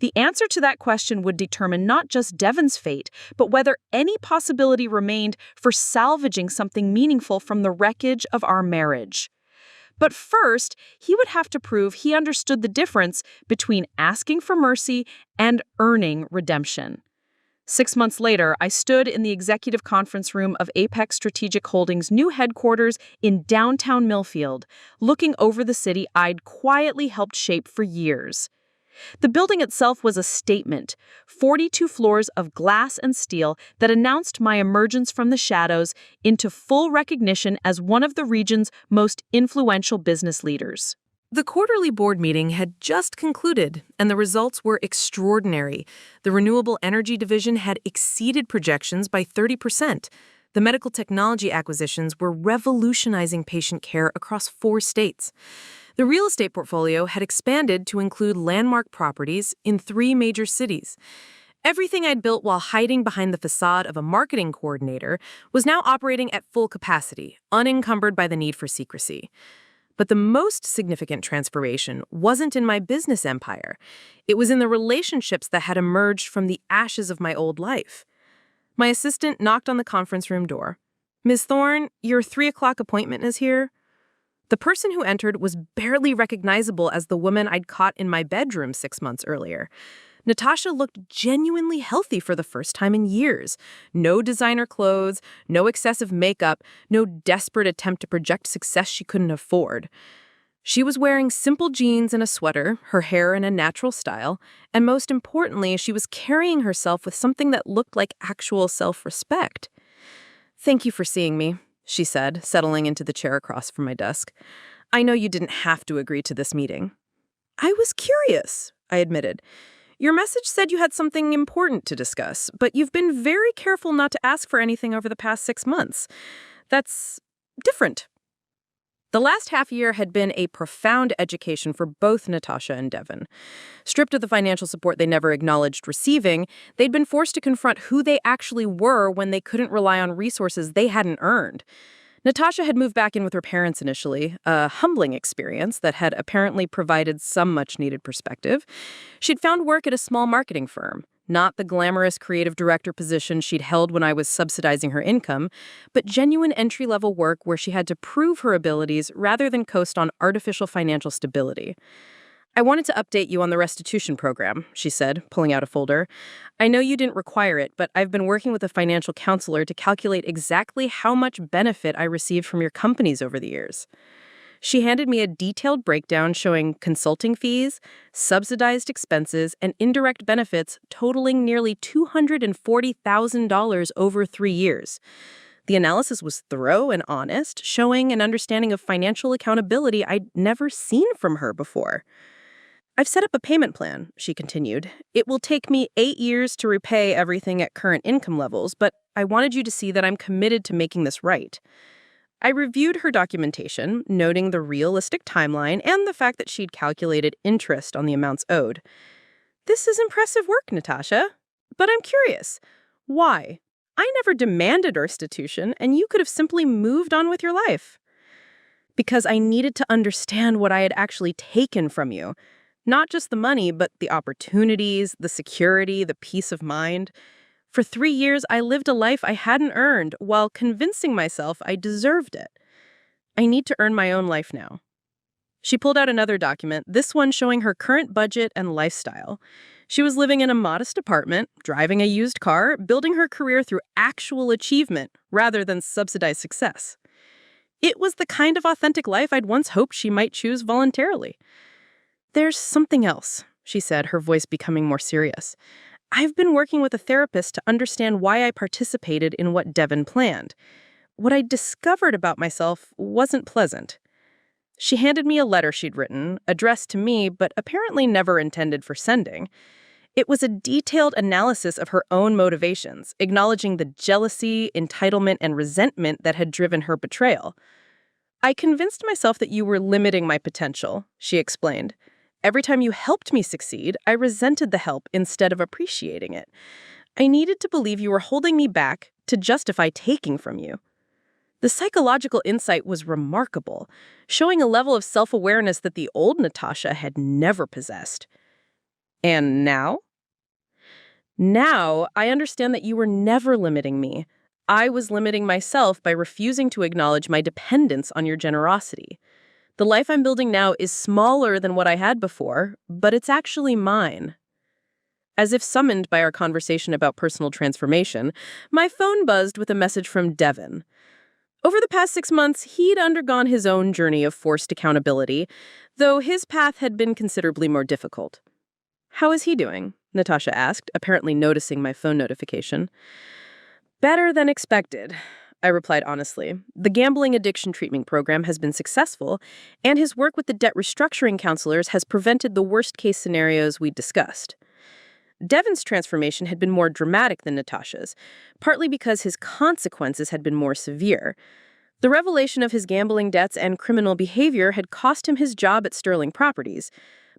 The answer to that question would determine not just Devin's fate, but whether any possibility remained for salvaging something meaningful from the wreckage of our marriage. But first, he would have to prove he understood the difference between asking for mercy and earning redemption. 6 months later, I stood in the executive conference room of Apex Strategic Holdings' new headquarters in downtown Millfield, looking over the city I'd quietly helped shape for years. The building itself was a statement, 42 floors of glass and steel that announced my emergence from the shadows into full recognition as one of the region's most influential business leaders. The quarterly board meeting had just concluded, and the results were extraordinary. The renewable energy division had exceeded projections by 30%. The medical technology acquisitions were revolutionizing patient care across 4 states. The real estate portfolio had expanded to include landmark properties in 3 major cities. Everything I'd built while hiding behind the facade of a marketing coordinator was now operating at full capacity, unencumbered by the need for secrecy. But the most significant transformation wasn't in my business empire. It was in the relationships that had emerged from the ashes of my old life. My assistant knocked on the conference room door. "Ms. Thorne, your 3 o'clock appointment is here." The person who entered was barely recognizable as the woman I'd caught in my bedroom 6 months earlier. Natasha looked genuinely healthy for the first time in years. No designer clothes, no excessive makeup, no desperate attempt to project success she couldn't afford. She was wearing simple jeans and a sweater, her hair in a natural style, and most importantly, she was carrying herself with something that looked like actual self-respect. "Thank you for seeing me," she said, settling into the chair across from my desk. "I know you didn't have to agree to this meeting." "I was curious," I admitted. "Your message said you had something important to discuss, but you've been very careful not to ask for anything over the past 6 months. That's different." The last half year had been a profound education for both Natasha and Devin. Stripped of the financial support they never acknowledged receiving, they'd been forced to confront who they actually were when they couldn't rely on resources they hadn't earned. Natasha had moved back in with her parents initially, a humbling experience that had apparently provided some much-needed perspective. She'd found work at a small marketing firm, not the glamorous creative director position she'd held when I was subsidizing her income, but genuine entry-level work where she had to prove her abilities rather than coast on artificial financial stability. "I wanted to update you on the restitution program," she said, pulling out a folder. "I know you didn't require it, but I've been working with a financial counselor to calculate exactly how much benefit I received from your companies over the years." She handed me a detailed breakdown showing consulting fees, subsidized expenses, and indirect benefits totaling nearly $240,000 over 3 years. The analysis was thorough and honest, showing an understanding of financial accountability I'd never seen from her before. "I've set up a payment plan," she continued. "It will take me 8 years to repay everything at current income levels, but I wanted you to see that I'm committed to making this right." I reviewed her documentation, noting the realistic timeline and the fact that she'd calculated interest on the amounts owed. "This is impressive work, Natasha. But I'm curious. Why? I never demanded restitution, and you could have simply moved on with your life." "Because I needed to understand what I had actually taken from you. Not just the money, but the opportunities, the security, the peace of mind. For 3 years, I lived a life I hadn't earned while convincing myself I deserved it. I need to earn my own life now." She pulled out another document, this one showing her current budget and lifestyle. She was living in a modest apartment, driving a used car, building her career through actual achievement rather than subsidized success. It was the kind of authentic life I'd once hoped she might choose voluntarily. "There's something else," she said, her voice becoming more serious. "I've been working with a therapist to understand why I participated in what Devin planned. What I discovered about myself wasn't pleasant." She handed me a letter she'd written, addressed to me, but apparently never intended for sending. It was a detailed analysis of her own motivations, acknowledging the jealousy, entitlement, and resentment that had driven her betrayal. "I convinced myself that you were limiting my potential," she explained. "Every time you helped me succeed, I resented the help instead of appreciating it. I needed to believe you were holding me back to justify taking from you." The psychological insight was remarkable, showing a level of self-awareness that the old Natasha had never possessed. "And now?" "Now, I understand that you were never limiting me. I was limiting myself by refusing to acknowledge my dependence on your generosity. The life I'm building now is smaller than what I had before, but it's actually mine." As if summoned by our conversation about personal transformation, my phone buzzed with a message from Devin. Over the past 6 months, he'd undergone his own journey of forced accountability, though his path had been considerably more difficult. "How is he doing?" Natasha asked, apparently noticing my phone notification. "Better than expected," I replied honestly. "The gambling addiction treatment program has been successful, and his work with the debt restructuring counselors has prevented the worst-case scenarios we discussed." Devin's transformation had been more dramatic than Natasha's, partly because his consequences had been more severe. The revelation of his gambling debts and criminal behavior had cost him his job at Sterling Properties,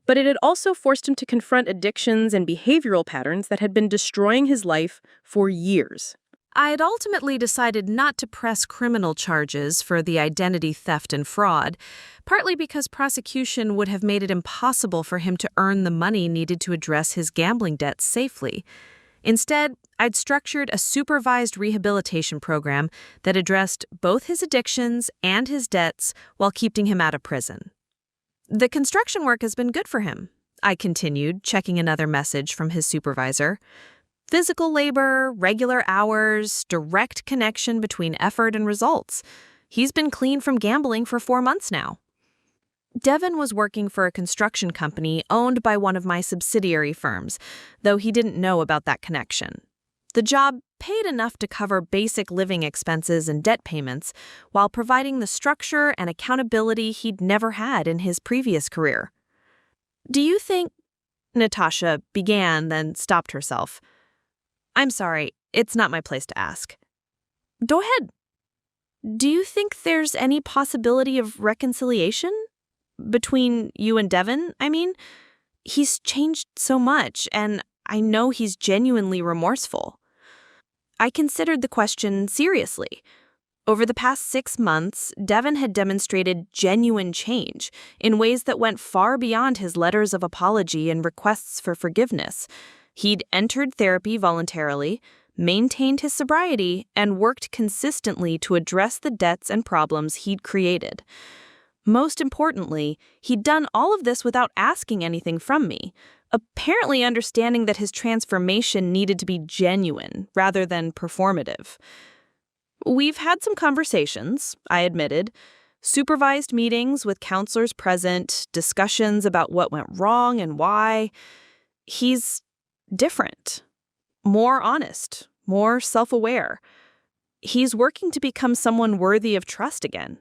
but it had also forced him to confront addictions and behavioral patterns that had been destroying his life for years. I had ultimately decided not to press criminal charges for the identity theft and fraud, partly because prosecution would have made it impossible for him to earn the money needed to address his gambling debts safely. Instead, I'd structured a supervised rehabilitation program that addressed both his addictions and his debts while keeping him out of prison. The construction work has been good for him, I continued, checking another message from his supervisor. Physical labor, regular hours, direct connection between effort and results. He's been clean from gambling for 4 months now. Devin was working for a construction company owned by one of my subsidiary firms, though he didn't know about that connection. The job paid enough to cover basic living expenses and debt payments, while providing the structure and accountability he'd never had in his previous career. "Do you think—" Natasha began, then stopped herself. "I'm sorry, it's not my place to ask." "Go ahead. Do you think there's any possibility of reconciliation? Between you and Devin, I mean? He's changed so much, and I know he's genuinely remorseful." I considered the question seriously. Over the past 6 months, Devin had demonstrated genuine change in ways that went far beyond his letters of apology and requests for forgiveness. He'd entered therapy voluntarily, maintained his sobriety, and worked consistently to address the debts and problems he'd created. Most importantly, he'd done all of this without asking anything from me, apparently understanding that his transformation needed to be genuine rather than performative. "We've had some conversations," I admitted. "Supervised meetings with counselors present, discussions about what went wrong and why. He's different, more honest, more self-aware. He's working to become someone worthy of trust again."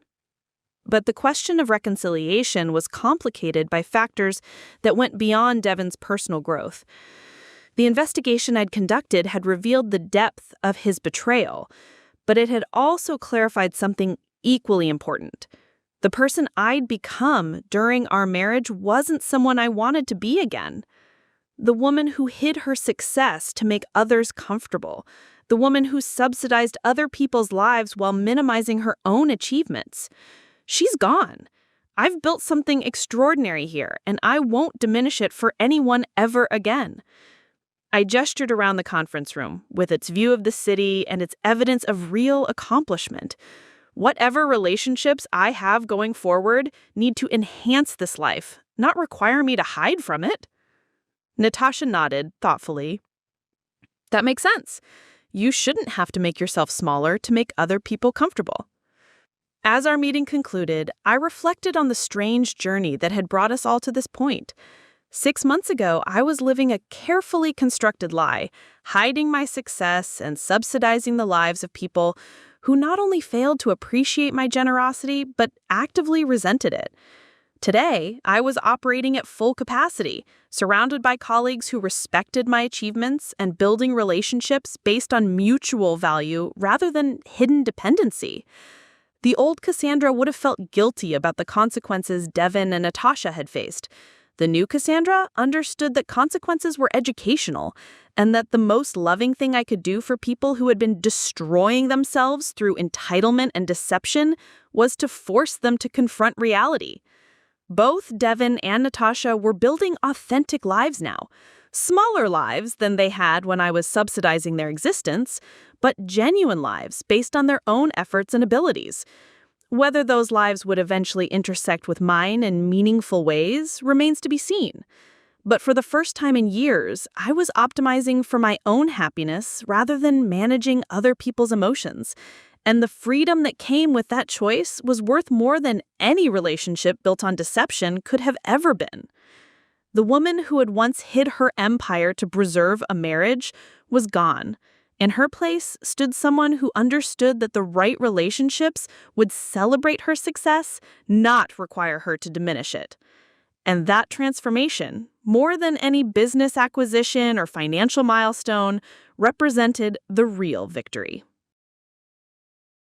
But the question of reconciliation was complicated by factors that went beyond Devin's personal growth. The investigation I'd conducted had revealed the depth of his betrayal, but it had also clarified something equally important. The person I'd become during our marriage wasn't someone I wanted to be again. The woman who hid her success to make others comfortable. The woman who subsidized other people's lives while minimizing her own achievements. She's gone. I've built something extraordinary here, and I won't diminish it for anyone ever again. I gestured around the conference room, with its view of the city and its evidence of real accomplishment. Whatever relationships I have going forward need to enhance this life, not require me to hide from it. Natasha nodded thoughtfully. "That makes sense. You shouldn't have to make yourself smaller to make other people comfortable." As our meeting concluded, I reflected on the strange journey that had brought us all to this point. 6 months ago, I was living a carefully constructed lie, hiding my success and subsidizing the lives of people who not only failed to appreciate my generosity, but actively resented it. Today, I was operating at full capacity, surrounded by colleagues who respected my achievements and building relationships based on mutual value rather than hidden dependency. The old Cassandra would have felt guilty about the consequences Devin and Natasha had faced. The new Cassandra understood that consequences were educational, and that the most loving thing I could do for people who had been destroying themselves through entitlement and deception was to force them to confront reality. Both Devin and Natasha were building authentic lives now. Smaller lives than they had when I was subsidizing their existence, but genuine lives based on their own efforts and abilities. Whether those lives would eventually intersect with mine in meaningful ways remains to be seen. But for the first time in years, I was optimizing for my own happiness rather than managing other people's emotions. And the freedom that came with that choice was worth more than any relationship built on deception could have ever been. The woman who had once hid her empire to preserve a marriage was gone. In her place stood someone who understood that the right relationships would celebrate her success, not require her to diminish it. And that transformation, more than any business acquisition or financial milestone, represented the real victory.